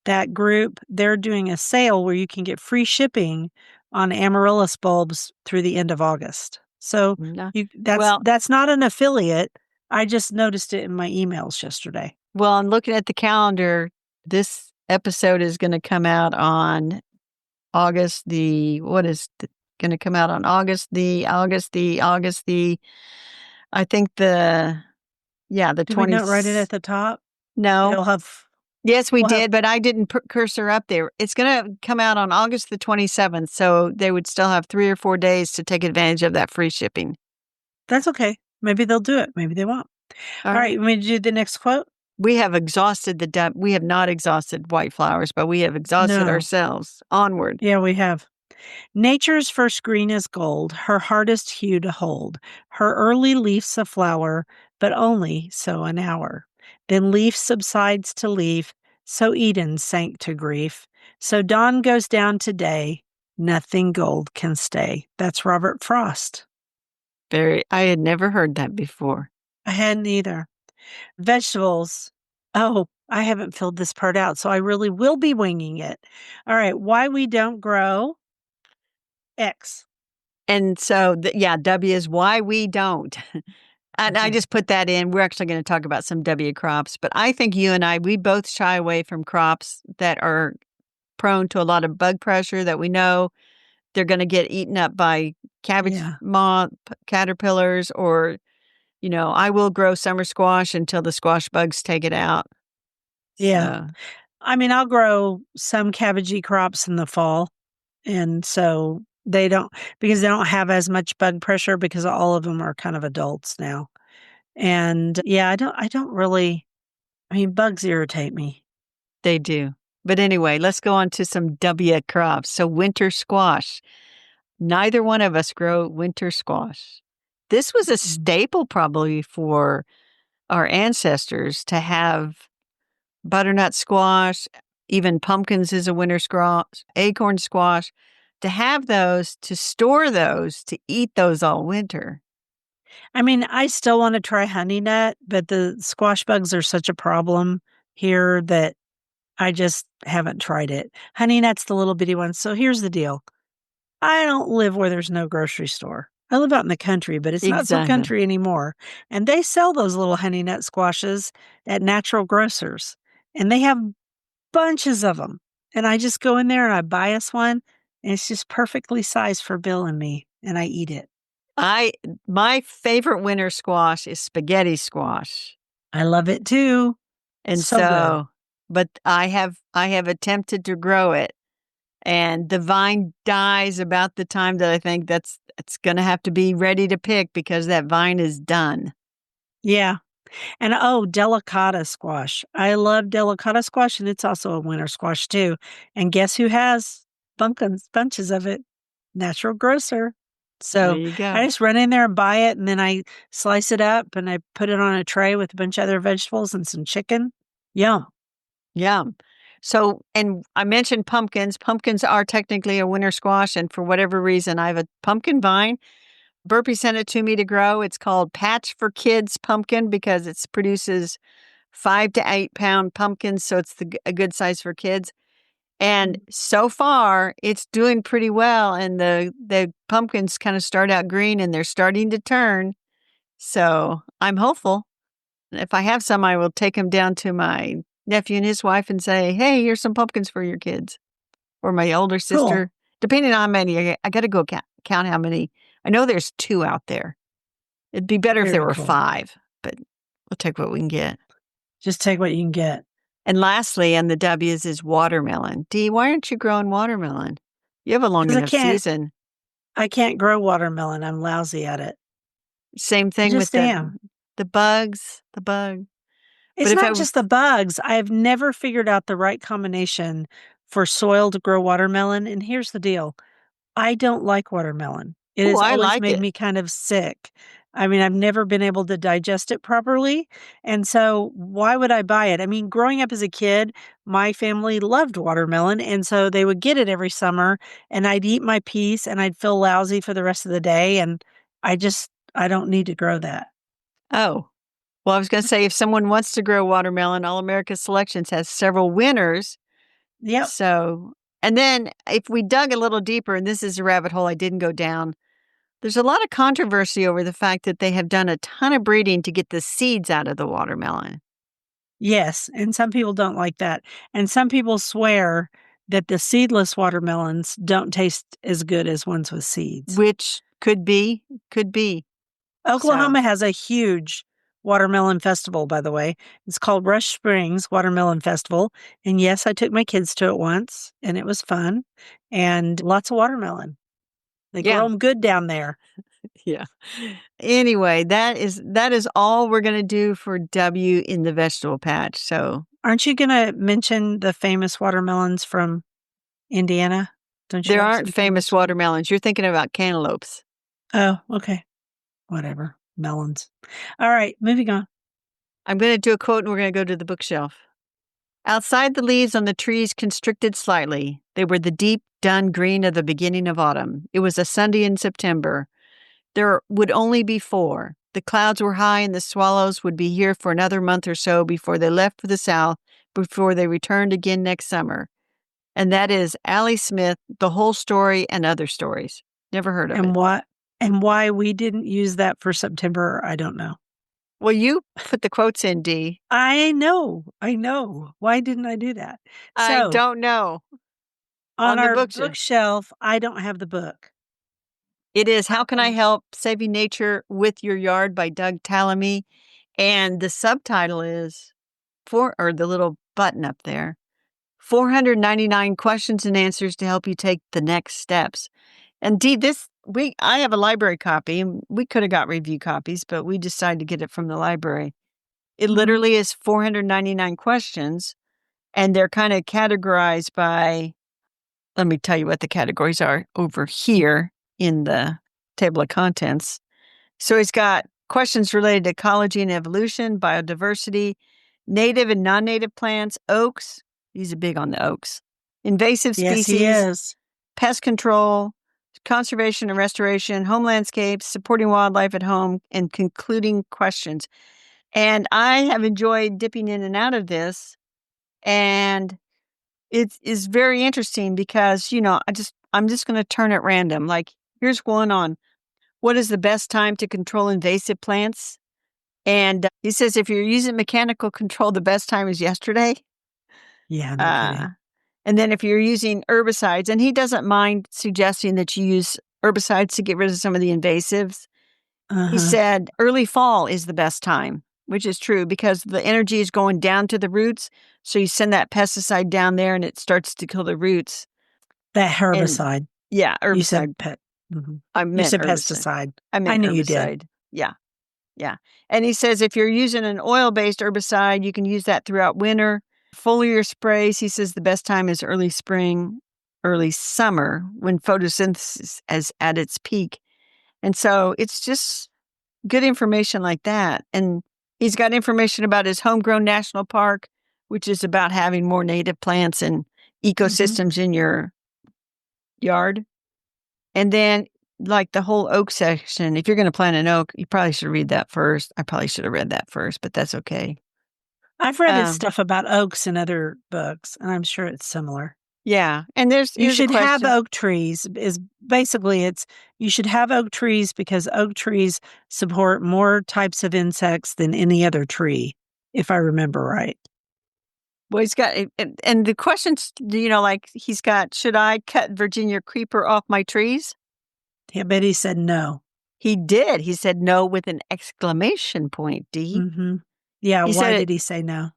Speaker 2: that group, they're doing a sale where you can get free shipping on amaryllis bulbs through the end of August. So
Speaker 1: No.
Speaker 2: you
Speaker 1: Well,
Speaker 2: that's not an affiliate. I just noticed it in my emails yesterday.
Speaker 1: well, I'm looking at the calendar. This episode is going to come out on August the what is going to come out on August the I think the
Speaker 2: Did we
Speaker 1: 20.
Speaker 2: not write it at the top?
Speaker 1: No.
Speaker 2: It'll have
Speaker 1: Yes, we
Speaker 2: we'll have
Speaker 1: did, but I didn't put cursor up there. It's going to come out on August the 27th, so they would still have 3 or 4 days to take advantage of that free shipping.
Speaker 2: That's okay. Maybe they'll do it. Maybe they won't.
Speaker 1: All
Speaker 2: All right,
Speaker 1: right.
Speaker 2: you want me to do the next quote?
Speaker 1: We have exhausted we have not exhausted white flowers, but we have exhausted
Speaker 2: No.
Speaker 1: ourselves. Onward.
Speaker 2: Yeah, we have. Nature's first green is gold, her hardest hue to hold. Her early leaf's a flower, but only so an hour. Then leaf subsides to leaf, so Eden sank to grief. So dawn goes down to day, nothing gold can stay. That's Robert Frost.
Speaker 1: I had never heard that before.
Speaker 2: I hadn't either. Vegetables. Oh, I haven't filled this part out, so I really will be winging it. All right, why we don't grow X.
Speaker 1: And so, yeah, W is why we don't. And I
Speaker 2: Okay.
Speaker 1: just put that in. We're actually going to talk about some W crops, but I think you and I, we both shy away from crops that are prone to a lot of bug pressure that we know they're going to get eaten up by cabbage
Speaker 2: Yeah.
Speaker 1: moth caterpillars, or, I will grow summer squash until the squash bugs take it out.
Speaker 2: Yeah.
Speaker 1: So
Speaker 2: I mean, I'll grow some cabbagey crops in the fall, and so they don't because they don't have as much bug pressure because all of them are kind of adults now. And, yeah, I don't really I mean, bugs irritate me.
Speaker 1: they do. But anyway, let's go on to some W crops. So winter squash. Neither one of us grow winter squash. This was a
Speaker 2: Mm.
Speaker 1: staple probably for our ancestors to have butternut squash, even pumpkins is a winter squash, acorn squash, to have those, to store those, to eat those all winter.
Speaker 2: I mean, I still wanna try honey nut, but the squash bugs are such a problem here that I just haven't tried it. Honey nut's the little bitty one. So here's the deal. I don't live where there's no grocery store. I live out in the country, but it's not so
Speaker 1: Exactly.
Speaker 2: country anymore. And they sell those little honey nut squashes at natural grocers, and they have bunches of them. And I just go in there and I buy us one, and it's just perfectly sized for Bill and me, and I eat it.
Speaker 1: I My favorite winter squash is spaghetti squash.
Speaker 2: I love it too.
Speaker 1: And
Speaker 2: So good.
Speaker 1: so, but I have attempted to grow it, and the vine dies about the time that I think it's going to have to be ready to pick because that vine is done.
Speaker 2: Yeah. And oh, delicata squash. I love delicata squash, and it's also a winter squash too. And guess who has bunches of it? Natural grocer.
Speaker 1: There
Speaker 2: So
Speaker 1: you
Speaker 2: I
Speaker 1: go.
Speaker 2: just run in there and buy it, and then I slice it up and I put it on a tray with a bunch of other vegetables and some chicken. Yum.
Speaker 1: Yum. So, and I mentioned pumpkins. Pumpkins are technically a winter squash, and for whatever reason, I have a pumpkin vine. Burpee sent it to me to grow. It's called Patch for Kids Pumpkin because it produces 5 to 8 pound pumpkins, so it's a good size for kids. And so far, it's doing pretty well. And the pumpkins kind of start out green, and they're starting to turn. So I'm hopeful. If I have some, I will take them down to my nephew and his wife and say, "Hey, here's some pumpkins for your kids." Or my older
Speaker 2: Cool.
Speaker 1: sister, depending on how many. I got to go count how many. I know there's 2 out there. It'd be better if there
Speaker 2: Very
Speaker 1: were
Speaker 2: cool.
Speaker 1: 5, but we'll take what we can get.
Speaker 2: Just take what you can get.
Speaker 1: And lastly, on the W's is watermelon. Dee, why aren't you growing watermelon? You have a long
Speaker 2: Because
Speaker 1: enough season.
Speaker 2: I can't grow watermelon. I'm lousy at it.
Speaker 1: Same
Speaker 2: I
Speaker 1: thing with
Speaker 2: just am.
Speaker 1: the bugs, the bug. But
Speaker 2: It's
Speaker 1: if I
Speaker 2: not
Speaker 1: was
Speaker 2: just the bugs. I've never figured out the right combination for soil to grow watermelon, and here's the deal. I don't like watermelon. It
Speaker 1: oh,
Speaker 2: has
Speaker 1: I
Speaker 2: always
Speaker 1: like
Speaker 2: made
Speaker 1: it.
Speaker 2: me kind of sick. I mean, I've never been able to digest it properly, and so why would I buy it? I mean, growing up as a kid, my family loved watermelon, and so they would get it every summer, and I'd eat my piece, and I'd feel lousy for the rest of the day, and I don't need to grow that.
Speaker 1: Oh, well, I was gonna say if someone wants to grow watermelon, All America Selections has several winners.
Speaker 2: Yep.
Speaker 1: So and then if we dug a little deeper, and this is a rabbit hole I didn't go down, there's a lot of controversy over the fact that they have done a ton of breeding to get the seeds out of the watermelon,
Speaker 2: Yes, and some people don't like that, and some people swear that the seedless watermelons don't taste as good as ones with seeds.
Speaker 1: which could be. So,
Speaker 2: Oklahoma has a huge watermelon festival, by the way. It's called Rush Springs Watermelon Festival, and yes, I took my kids to it once, and it was fun, and lots of watermelon. They grow
Speaker 1: yeah,
Speaker 2: them good down there.
Speaker 1: yeah. Anyway, that is all we're gonna do for W in the vegetable patch. So
Speaker 2: Aren't you gonna mention the famous watermelons from Indiana? Don't you
Speaker 1: there
Speaker 2: have
Speaker 1: aren't
Speaker 2: something to
Speaker 1: famous
Speaker 2: mention?
Speaker 1: watermelons. You're thinking about cantaloupes.
Speaker 2: Oh, okay. Whatever. Melons. All right, moving on.
Speaker 1: I'm gonna do a quote and we're gonna go to the bookshelf. Outside, the leaves on the trees constricted slightly. They were the deep, dun green of the beginning of autumn. It was a Sunday in September. There would only be 4. The clouds were high, and the swallows would be here for another month or so before they left for the south, before they returned again next summer. And that is Allie Smith, The Whole Story and Other Stories. Never heard of
Speaker 2: And
Speaker 1: it.
Speaker 2: why we didn't use that for September, I don't know.
Speaker 1: Well, you put the quotes in, Dee.
Speaker 2: I know. I know. Why didn't I do that?
Speaker 1: I
Speaker 2: So,
Speaker 1: don't know.
Speaker 2: on
Speaker 1: On the
Speaker 2: our
Speaker 1: bookshelf.
Speaker 2: bookshelf, I don't have the book.
Speaker 1: It is
Speaker 2: How
Speaker 1: How Can I
Speaker 2: come?
Speaker 1: Help Saving Nature with Your Yard by Doug Tallamy. And the subtitle is or the little button up there, 499 questions and answers to help you take the next steps. And Dee, I have a library copy and we could have got review copies, but we decided to get it from the library. It
Speaker 2: Mhm.
Speaker 1: literally is 499 questions and they're kind of categorized by, let me tell you what the categories are over here in the table of contents. So he's got questions related to ecology and evolution, biodiversity, native and non-native plants, oaks. He's big on the oaks. Invasive
Speaker 2: Yes, he
Speaker 1: species,
Speaker 2: is.
Speaker 1: pest control, conservation and restoration, home landscapes, supporting wildlife at home, and concluding questions. And I have enjoyed dipping in and out of this. And it is very interesting because, I'm just going to turn at random. Like, here's one on what is the best time to control invasive plants? And he says if you're using mechanical control, the best time is yesterday.
Speaker 2: Yeah, no
Speaker 1: Uh,
Speaker 2: kidding.
Speaker 1: and then if you're using herbicides, and he doesn't mind suggesting that you use herbicides to get rid of some of the invasives. He
Speaker 2: Uh-huh.
Speaker 1: said early fall is the best time, which is true because the energy is going down to the roots. So you send that pesticide down there and it starts to kill the roots.
Speaker 2: That
Speaker 1: And
Speaker 2: herbicide.
Speaker 1: yeah,
Speaker 2: You said
Speaker 1: herbicide.
Speaker 2: pet. Mhm.
Speaker 1: I
Speaker 2: You
Speaker 1: meant
Speaker 2: said
Speaker 1: herbicide.
Speaker 2: pesticide.
Speaker 1: I
Speaker 2: I
Speaker 1: meant
Speaker 2: knew you did.
Speaker 1: herbicide. Yeah. Yeah. And he says if you're using an oil-based herbicide, you can use that throughout winter. Foliar sprays, he says the best time is early spring, early summer when photosynthesis is at its peak. And so it's just good information like that. And he's got information about his homegrown national park, which is about having more native plants and
Speaker 2: Mhm.
Speaker 1: ecosystems in your yard. And then, like the whole oak section, if you're going to plant an oak, you probably should read that first. I probably should have read that first, but that's okay.
Speaker 2: I've read his
Speaker 1: Um,
Speaker 2: stuff about oaks in other books, and I'm sure it's similar.
Speaker 1: yeah. And
Speaker 2: You
Speaker 1: here's a
Speaker 2: should have
Speaker 1: question.
Speaker 2: oak trees is basically it's you should have oak trees because oak trees support more types of insects than any other tree, if I remember right.
Speaker 1: Well, he's got, and the questions, like he's got, should I cut Virginia creeper off my trees?
Speaker 2: I bet he said no.
Speaker 1: He did. He said no with an exclamation point, D.
Speaker 2: Mhm. Yeah,
Speaker 1: He
Speaker 2: why
Speaker 1: said
Speaker 2: did he say no?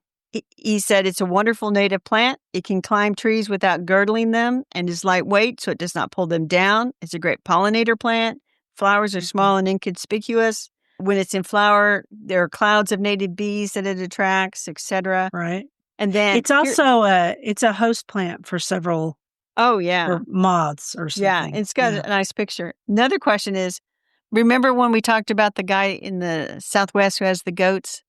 Speaker 1: he said it's a wonderful native plant. It can climb trees without girdling them and is lightweight, so it does not pull them down. It's a great pollinator plant. Flowers are
Speaker 2: Mhm.
Speaker 1: small and inconspicuous. when it's in flower, there are clouds of native bees that it attracts, etc.
Speaker 2: Right.
Speaker 1: And then
Speaker 2: It's also it's a host plant for several
Speaker 1: oh yeah.
Speaker 2: or moths or
Speaker 1: Yeah,
Speaker 2: something.
Speaker 1: it's got a nice picture. Another question is, remember when we talked about the guy in the Southwest who has the goats?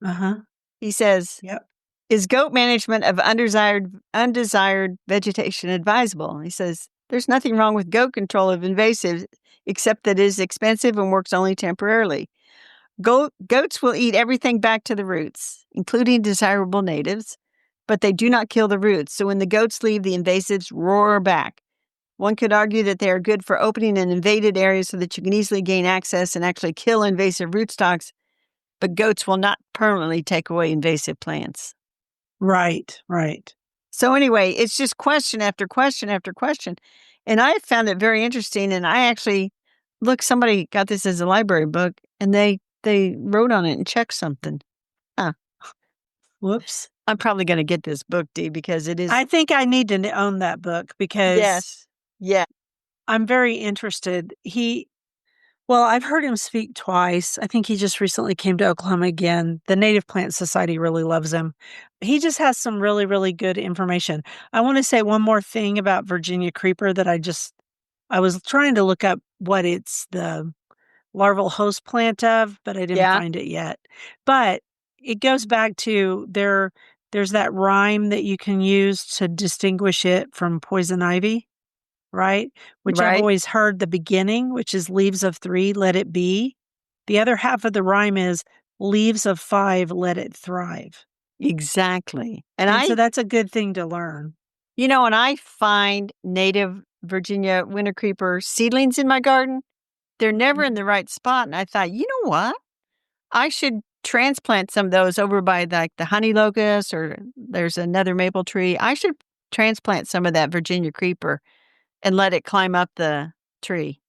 Speaker 2: Uh-huh.
Speaker 1: He says,
Speaker 2: Yep.
Speaker 1: is goat management of undesired vegetation advisable? He says, there's nothing wrong with goat control of invasives, except that it is expensive and works only temporarily. Goats will eat everything back to the roots, including desirable natives, but they do not kill the roots. So when the goats leave, the invasives roar back. One could argue that they are good for opening an invaded area so that you can easily gain access and actually kill invasive rootstocks, but goats will not permanently take away invasive plants.
Speaker 2: Right, right.
Speaker 1: So anyway, it's just question after question after question. And I found it very interesting. And I actually, look, somebody got this as a library book and they wrote on it and checked something. Huh.
Speaker 2: Whoops.
Speaker 1: I'm probably going to get this book, Dee, because it is.
Speaker 2: I think I need to own that book because
Speaker 1: Yes. Yeah.
Speaker 2: I'm very interested. Well, I've heard him speak twice. I think he just recently came to Oklahoma again. The Native Plant Society really loves him. He just has some really, really good information. I want to say one more thing about Virginia creeper that I was trying to look up what it's the larval host plant of, but I didn't
Speaker 1: Yeah.
Speaker 2: find it yet. But it goes back to there's that rhyme that you can use to distinguish it from poison ivy, right? Which I've
Speaker 1: Right.
Speaker 2: always heard the beginning, which is leaves of 3, let it be. The other half of the rhyme is leaves of 5, let it thrive.
Speaker 1: Exactly.
Speaker 2: And so that's a good thing to learn.
Speaker 1: When I find native Virginia winter creeper seedlings in my garden, they're never in the right spot. And I thought, you know what? I should transplant some of those over by like the honey locust, or there's another maple tree. I should transplant some of that Virginia creeper and let it climb up the tree.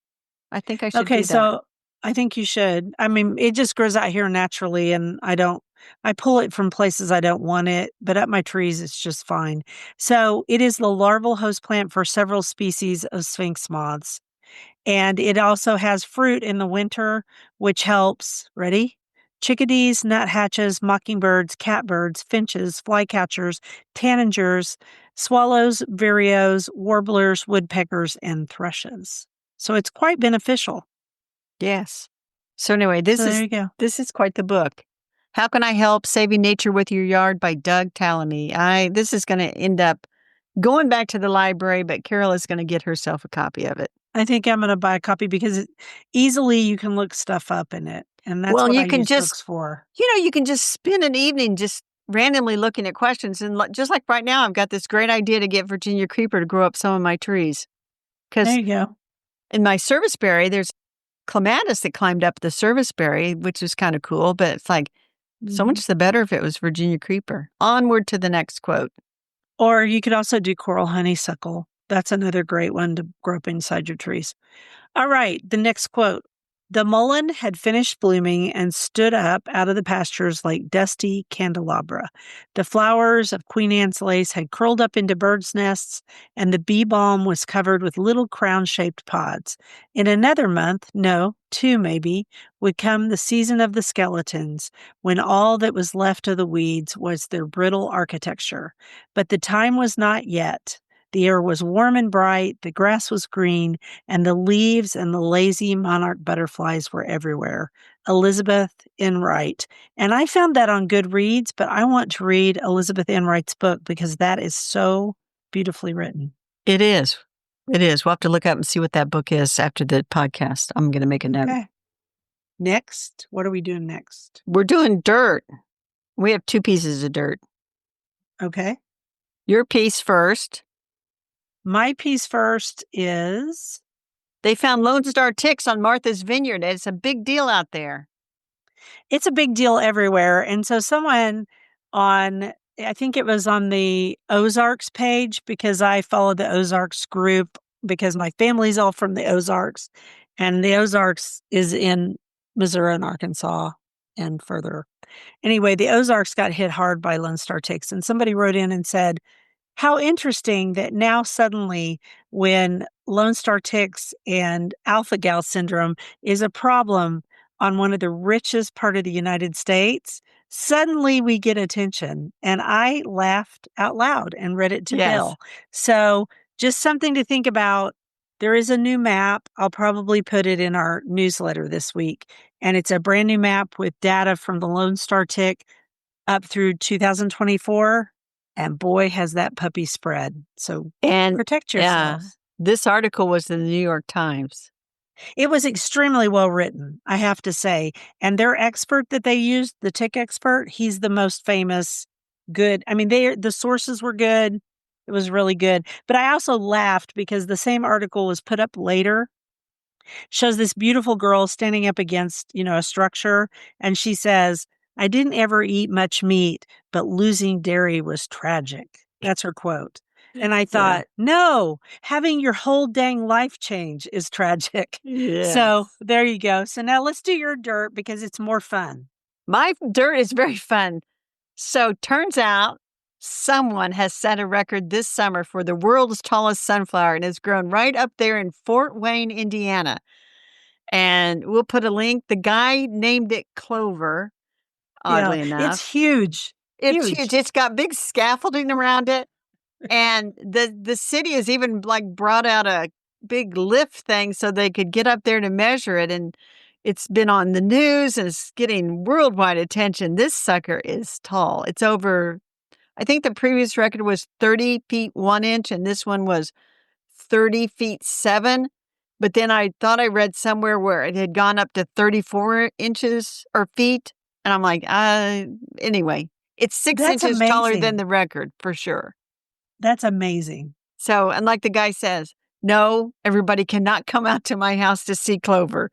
Speaker 1: I think I should
Speaker 2: Okay,
Speaker 1: do that.
Speaker 2: so I think you should. I mean, it just grows out here naturally, and I pull it from places I don't want it, but at my trees, it's just fine. So it is the larval host plant for several species of sphinx moths. And it also has fruit in the winter, which helps, ready? Chickadees, nuthatches, mockingbirds, catbirds, finches, flycatchers, tanagers, swallows, vireos, warblers, woodpeckers, and thrushes. So it's quite beneficial.
Speaker 1: Yes. So anyway,
Speaker 2: So there you go.
Speaker 1: this is quite the book. How Can I Help Saving Nature with Your Yard by Doug Tallamy. This is going to end up going back to the library, but Carol is going to get herself a copy of it.
Speaker 2: I think I'm going to buy a copy because easily you can look stuff up in it. And that's what
Speaker 1: you
Speaker 2: I
Speaker 1: can
Speaker 2: use
Speaker 1: just,
Speaker 2: books for.
Speaker 1: you can just spend an evening just randomly looking at questions. And just like right now, I've got this great idea to get Virginia creeper to grow up some of my trees.
Speaker 2: There
Speaker 1: Because
Speaker 2: you go.
Speaker 1: in my serviceberry, there's clematis that climbed up the serviceberry, which is kind of cool. But it's like, so much the better if it was Virginia creeper. Onward to the next quote.
Speaker 2: Or you could also do coral honeysuckle. That's another great one to grow up inside your trees. All right, the next quote. The mullein had finished blooming and stood up out of the pastures like dusty candelabra. The flowers of Queen Anne's lace had curled up into birds' nests, and the bee balm was covered with little crown-shaped pods. In another month, no, 2 maybe, would come the season of the skeletons, when all that was left of the weeds was their brittle architecture. But the time was not yet. The air was warm and bright, the grass was green, and the leaves and the lazy monarch butterflies were everywhere. Elizabeth Enright. And I found that on Goodreads, but I want to read Elizabeth Enright's book because that is so beautifully written.
Speaker 1: It is. It is. We'll have to look up and see what that book is after the podcast. I'm going to make a note.
Speaker 2: Okay. Next, what are we doing next?
Speaker 1: We're doing dirt. We have 2 pieces of dirt.
Speaker 2: Okay.
Speaker 1: Your piece first.
Speaker 2: My piece first is
Speaker 1: They found Lone Star ticks on Martha's Vineyard. It's a big deal out there.
Speaker 2: it's a big deal everywhere. And so someone I think it was on the Ozarks page, because I follow the Ozarks group because my family's all from the Ozarks, and the Ozarks is in Missouri and Arkansas and further. Anyway, the Ozarks got hit hard by Lone Star ticks, and somebody wrote in and said, how interesting that now suddenly when Lone Star ticks and alpha-gal syndrome is a problem on one of the richest part of the United States, suddenly we get attention. And I laughed out loud and read it to
Speaker 1: Yes.
Speaker 2: Bill. So just something to think about. There is a new map. I'll probably put it in our newsletter this week. And it's a brand new map with data from the Lone Star tick up through 2024. And boy, has that puppy spread. So
Speaker 1: And
Speaker 2: protect yourselves.
Speaker 1: this article was in the New York Times.
Speaker 2: It was extremely well written, I have to say. And their expert that they used, the tick expert, he's the most famous good. I mean, the sources were good. It was really good. But I also laughed because the same article was put up later, shows this beautiful girl standing up against, a structure, and she says, "I didn't ever eat much meat, but losing dairy was tragic." That's her quote. And I
Speaker 1: Yeah.
Speaker 2: thought, no, having your whole dang life change is tragic. So
Speaker 1: Yes.
Speaker 2: there you go. So now let's do your dirt because it's more fun.
Speaker 1: My dirt is very fun. So turns out someone has set a record this summer for the world's tallest sunflower, and it's grown right up there in Fort Wayne, Indiana. And we'll put a link. The guy named it Clover,
Speaker 2: Yeah,
Speaker 1: oddly enough.
Speaker 2: it's huge.
Speaker 1: It's huge.
Speaker 2: Huge.
Speaker 1: It's got big scaffolding around it. And the city has even, like, brought out a big lift thing so they could get up there to measure it, and it's been on the news, and it's getting worldwide attention. This sucker is tall. It's over I think the previous record was 30 feet 1 inch, and this one was 30 feet 7. But then I thought I read somewhere where it had gone up to 34 inches or feet, and I'm like, anyway, it's 6
Speaker 2: That's
Speaker 1: inches taller than
Speaker 2: amazing.
Speaker 1: the record for sure.
Speaker 2: That's amazing.
Speaker 1: So, and like the guy says, no, everybody cannot come out to my house to see Clover,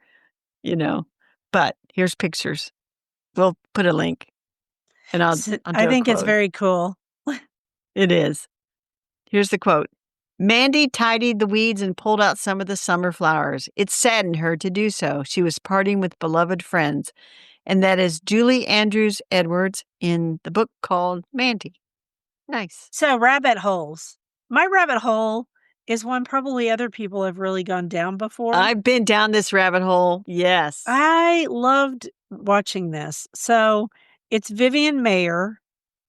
Speaker 1: you know. But here's pictures. We'll put a link and I'll
Speaker 2: I
Speaker 1: do a
Speaker 2: think it's
Speaker 1: quote.
Speaker 2: very cool.
Speaker 1: It is. Here's the quote. Mandy tidied the weeds and pulled out some of the summer flowers. It saddened her to do so. She was parting with beloved friends. And that is Julie Andrews Edwards in the book called Mandy. Nice.
Speaker 2: So, rabbit holes. My rabbit hole is one probably other people have really gone down before.
Speaker 1: I've been down this rabbit hole. Yes.
Speaker 2: I loved watching this. So, it's Vivian Mayer,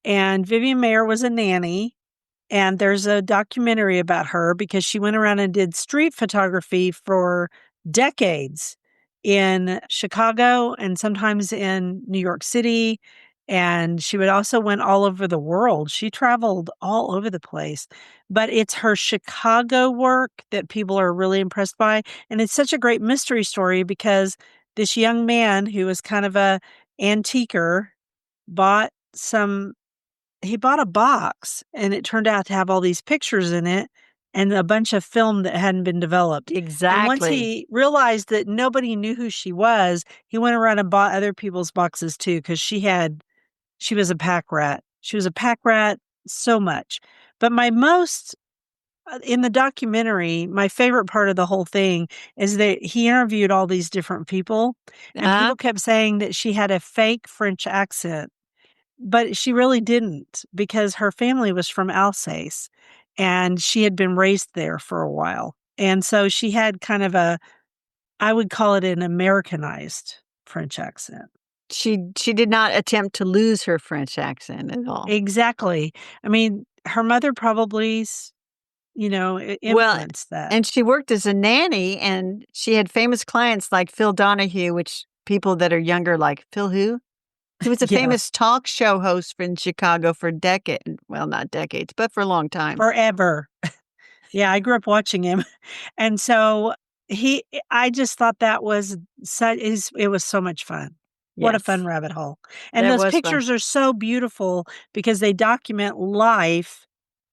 Speaker 2: and Vivian Mayer was a nanny. And there's a documentary about her because she went around and did street photography for decades in Chicago and sometimes in New York City. And she would also went all over the world. She traveled all over the place. But it's her Chicago work that people are really impressed by. And it's such a great mystery story because this young man who was kind of a antiquer bought some he bought a box, and it turned out to have all these pictures in it and a bunch of film that hadn't been developed. And once
Speaker 1: Exactly.
Speaker 2: he realized that nobody knew who she was, he went around and bought other people's boxes too, because she was a pack rat. She was a pack rat so much. But in the documentary, my favorite part of the whole thing is that he interviewed all these different people, and
Speaker 1: Uh,
Speaker 2: people kept saying that she had a fake French accent. But she really didn't because her family was from Alsace, and she had been raised there for a while. And so she had kind of I would call it an Americanized French accent.
Speaker 1: she did not attempt to lose her French accent at all.
Speaker 2: Exactly. I mean, her mother probably,
Speaker 1: Well,
Speaker 2: influenced that.
Speaker 1: and she worked as a nanny, and she had famous clients like Phil Donahue, which people that are younger like, Phil who? He was a
Speaker 2: Yeah,
Speaker 1: famous talk show host in Chicago for decades. Well, not decades, but for a long time.
Speaker 2: forever. Yeah, I grew up watching him. And so I just thought that was it was so much fun. What a fun
Speaker 1: Yes,
Speaker 2: rabbit hole. And
Speaker 1: that
Speaker 2: those
Speaker 1: was fun.
Speaker 2: pictures are so beautiful because they document life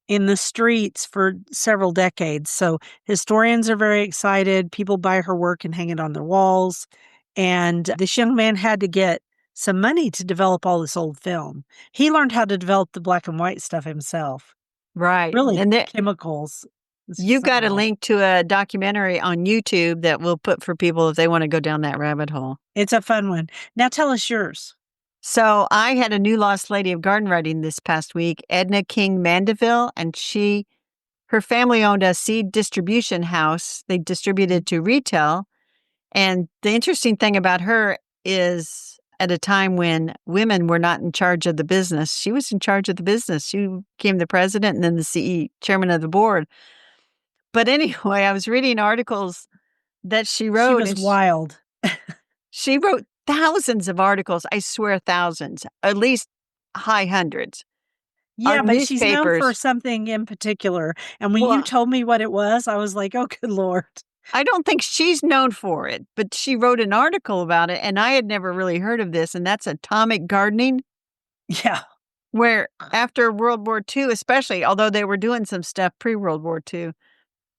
Speaker 2: in the streets for several decades. So historians are very excited. People buy her work and hang it on their walls. And this young man had to get some money to develop all this old film. He learned how to develop the black and white stuff himself.
Speaker 1: Right.
Speaker 2: Really,
Speaker 1: And
Speaker 2: chemicals. It's
Speaker 1: you
Speaker 2: just
Speaker 1: got
Speaker 2: something
Speaker 1: a
Speaker 2: else.
Speaker 1: link to a documentary on YouTube that we'll put for people if they want to go down that rabbit hole.
Speaker 2: It's a fun one. Now tell us yours.
Speaker 1: So I had a new lost lady of garden writing this past week, Edna King Mandeville, and her family owned a seed distribution house. They distributed to retail. And the interesting thing about her, is at a time when women were not in charge of the business. She was in charge of the business. She became the president and then the chairman of the board. But anyway, I was reading articles that she
Speaker 2: She
Speaker 1: wrote,
Speaker 2: was
Speaker 1: and
Speaker 2: wild.
Speaker 1: she wrote thousands of articles. I swear, thousands, at least high hundreds. Our
Speaker 2: Yeah, but she's known for
Speaker 1: newspapers.
Speaker 2: something in particular, and when you
Speaker 1: Well,
Speaker 2: told me what it was, I was like, "Oh, good lord."
Speaker 1: I don't think she's known for it, but she wrote an article about it, and I had never really heard of this, and that's atomic gardening,
Speaker 2: Yeah.
Speaker 1: where after World War II, especially, although they were doing some stuff pre-World War II,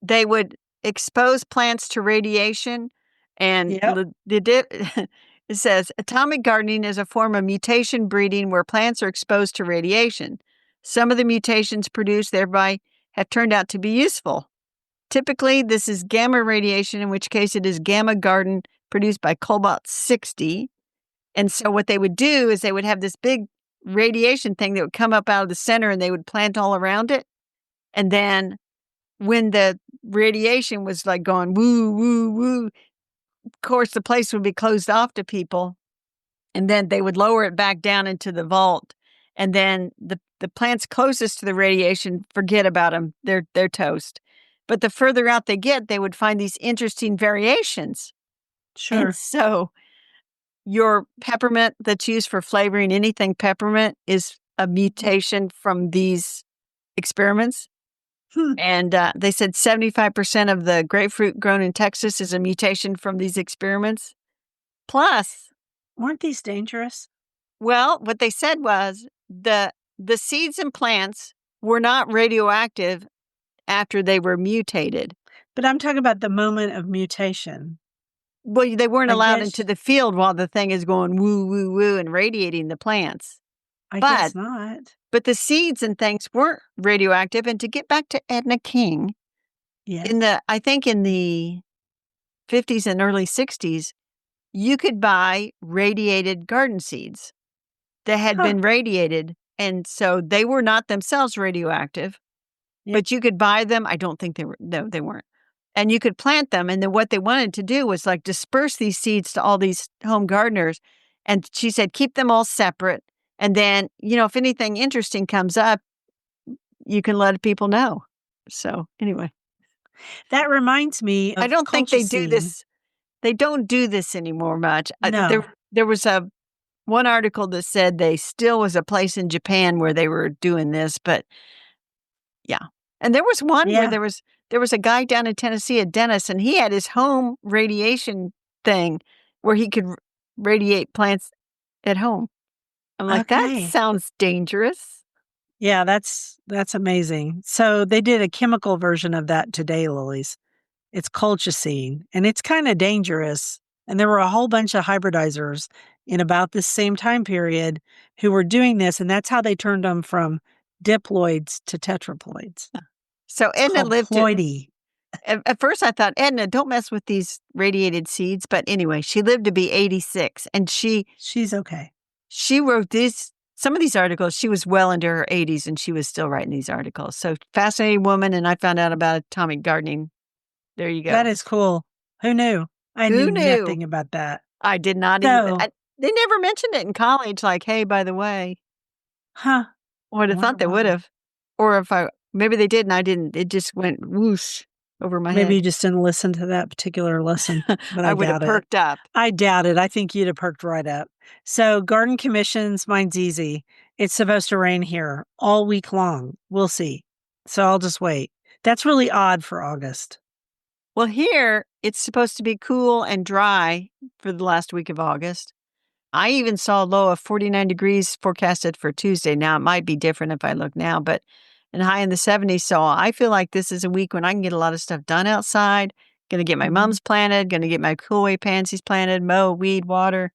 Speaker 1: they would expose plants to radiation, and
Speaker 2: Yep.
Speaker 1: they did. It says atomic gardening is a form of mutation breeding where plants are exposed to radiation. Some of the mutations produced thereby have turned out to be useful. Typically, this is gamma radiation, in which case it is gamma garden produced by cobalt 60. And so what they would do is they would have this big radiation thing that would come up out of the center and they would plant all around it. And then when the radiation was like going woo, woo, woo, of course, the place would be closed off to people. And then they would lower it back down into the vault. And then the plants closest to the radiation, forget about them. They're toast. But the further out they get, they would find these interesting variations. And
Speaker 2: Sure.
Speaker 1: so your peppermint that's used for flavoring anything peppermint is a mutation from these experiments.
Speaker 2: Hmm.
Speaker 1: And they said 75% of the grapefruit grown in Texas is a mutation from these experiments. Plus,
Speaker 2: Weren't these dangerous?
Speaker 1: well, what they said was the seeds and plants were not radioactive after they were mutated.
Speaker 2: But I'm talking about the moment of mutation.
Speaker 1: Well, they weren't
Speaker 2: I
Speaker 1: allowed into
Speaker 2: guess
Speaker 1: the field while the thing is going woo, woo, woo and radiating the plants.
Speaker 2: I
Speaker 1: But
Speaker 2: guess not.
Speaker 1: but the seeds and things weren't radioactive. And to get back to Edna King,
Speaker 2: Yes.
Speaker 1: I think in the 50s and early 60s, you could buy radiated garden seeds that had
Speaker 2: Huh.
Speaker 1: been radiated. And so they were not themselves radioactive,
Speaker 2: Yep.
Speaker 1: but you could buy them. I don't think they were. No, they weren't. And you could plant them. And then what they wanted to do was like disperse these seeds to all these home gardeners. And she said, keep them all separate. And then, if anything interesting comes up, you can let people know. So anyway,
Speaker 2: That reminds me
Speaker 1: I
Speaker 2: of
Speaker 1: don't think they do
Speaker 2: colchicine.
Speaker 1: this. They don't do this anymore much.
Speaker 2: No.
Speaker 1: There was one article that said they still was a place in Japan where they were doing this, but yeah. And there was one where
Speaker 2: Yeah.
Speaker 1: there was a guy down in Tennessee, a dentist, and he had his home radiation thing where he could radiate plants at home. I'm like, that
Speaker 2: Okay.
Speaker 1: sounds dangerous.
Speaker 2: Yeah, that's amazing. So they did a chemical version of that today, Lilies. It's colchicine, and it's kinda dangerous, and there were a whole bunch of hybridizers in about the same time period who were doing this, and that's how they turned them from diploids to tetraploids.
Speaker 1: So
Speaker 2: It's
Speaker 1: Edna
Speaker 2: called
Speaker 1: lived to
Speaker 2: ploidy.
Speaker 1: at first I thought, Edna, don't mess with these radiated seeds. But anyway, she lived to be 86 and
Speaker 2: She's okay.
Speaker 1: she wrote some of these articles. She was well into her 80s and she was still writing these articles. So fascinating woman. And I found out about atomic gardening. There you
Speaker 2: That
Speaker 1: go.
Speaker 2: is cool. Who knew? I knew
Speaker 1: Who knew?
Speaker 2: nothing about that.
Speaker 1: I did not even.
Speaker 2: So
Speaker 1: They never mentioned it in college. Like, hey, by the way,
Speaker 2: huh,
Speaker 1: I would
Speaker 2: I
Speaker 1: have
Speaker 2: wonder
Speaker 1: thought they would
Speaker 2: why.
Speaker 1: have, or if maybe they did and I didn't. It just went whoosh over my
Speaker 2: Maybe
Speaker 1: head.
Speaker 2: you just didn't listen to that particular lesson, but
Speaker 1: I
Speaker 2: I
Speaker 1: would have
Speaker 2: doubt it.
Speaker 1: perked up.
Speaker 2: I doubt it. I think you'd have perked right up. So, garden commissions, mine's easy. It's supposed to rain here all week long. We'll see. So, I'll just wait. That's really odd for August.
Speaker 1: Well, here it's supposed to be cool and dry for the last week of August. I even saw a low of 49 degrees forecasted for Tuesday. Now, it might be different if I look now, but and high in the 70s. So I feel like this is a week when I can get a lot of stuff done outside. Going to get my mums planted, going to get my cool away pansies planted, mow, weed, water,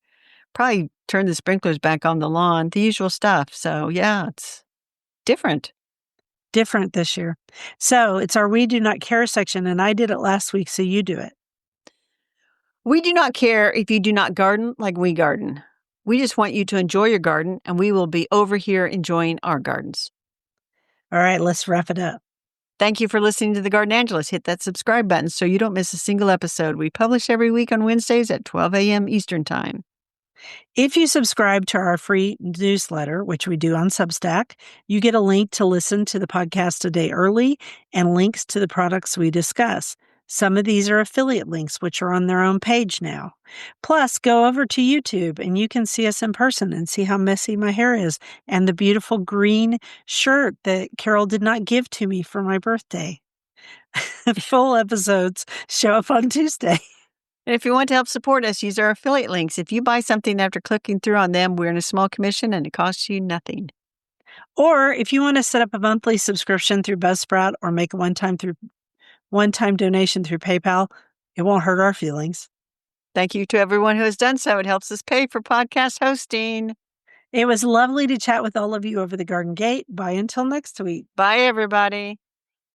Speaker 1: probably turn the sprinklers back on the lawn, the usual stuff. So yeah, it's different.
Speaker 2: Different this year. So, it's our We Do Not Care section, and I did it last week, so you do it.
Speaker 1: We do not care if you do not garden like we garden. We just want you to enjoy your garden, and we will be over here enjoying our gardens.
Speaker 2: All right, let's wrap it up.
Speaker 1: Thank you for listening to The Garden Angelus. Hit that subscribe button so you don't miss a single episode. We publish every week on Wednesdays at 12 a.m. Eastern Time.
Speaker 2: If you subscribe to our free newsletter, which we do on Substack, you get a link to listen to the podcast a day early and links to the products we discuss. Some of these are affiliate links, which are on their own page now. Plus, go over to YouTube and you can see us in person and see how messy my hair is and the beautiful green shirt that Carol did not give to me for my birthday. Full episodes show up on Tuesday.
Speaker 1: And if you want to help support us, use our affiliate links. If you buy something after clicking through on them, we're in a small commission and it costs you nothing.
Speaker 2: Or if you want to set up a monthly subscription through Buzzsprout or make a one-time donation through PayPal, it won't hurt our feelings.
Speaker 1: Thank you to everyone who has done so. It helps us pay for podcast hosting.
Speaker 2: It was lovely to chat with all of you over the garden gate. Bye until next week.
Speaker 1: Bye, everybody.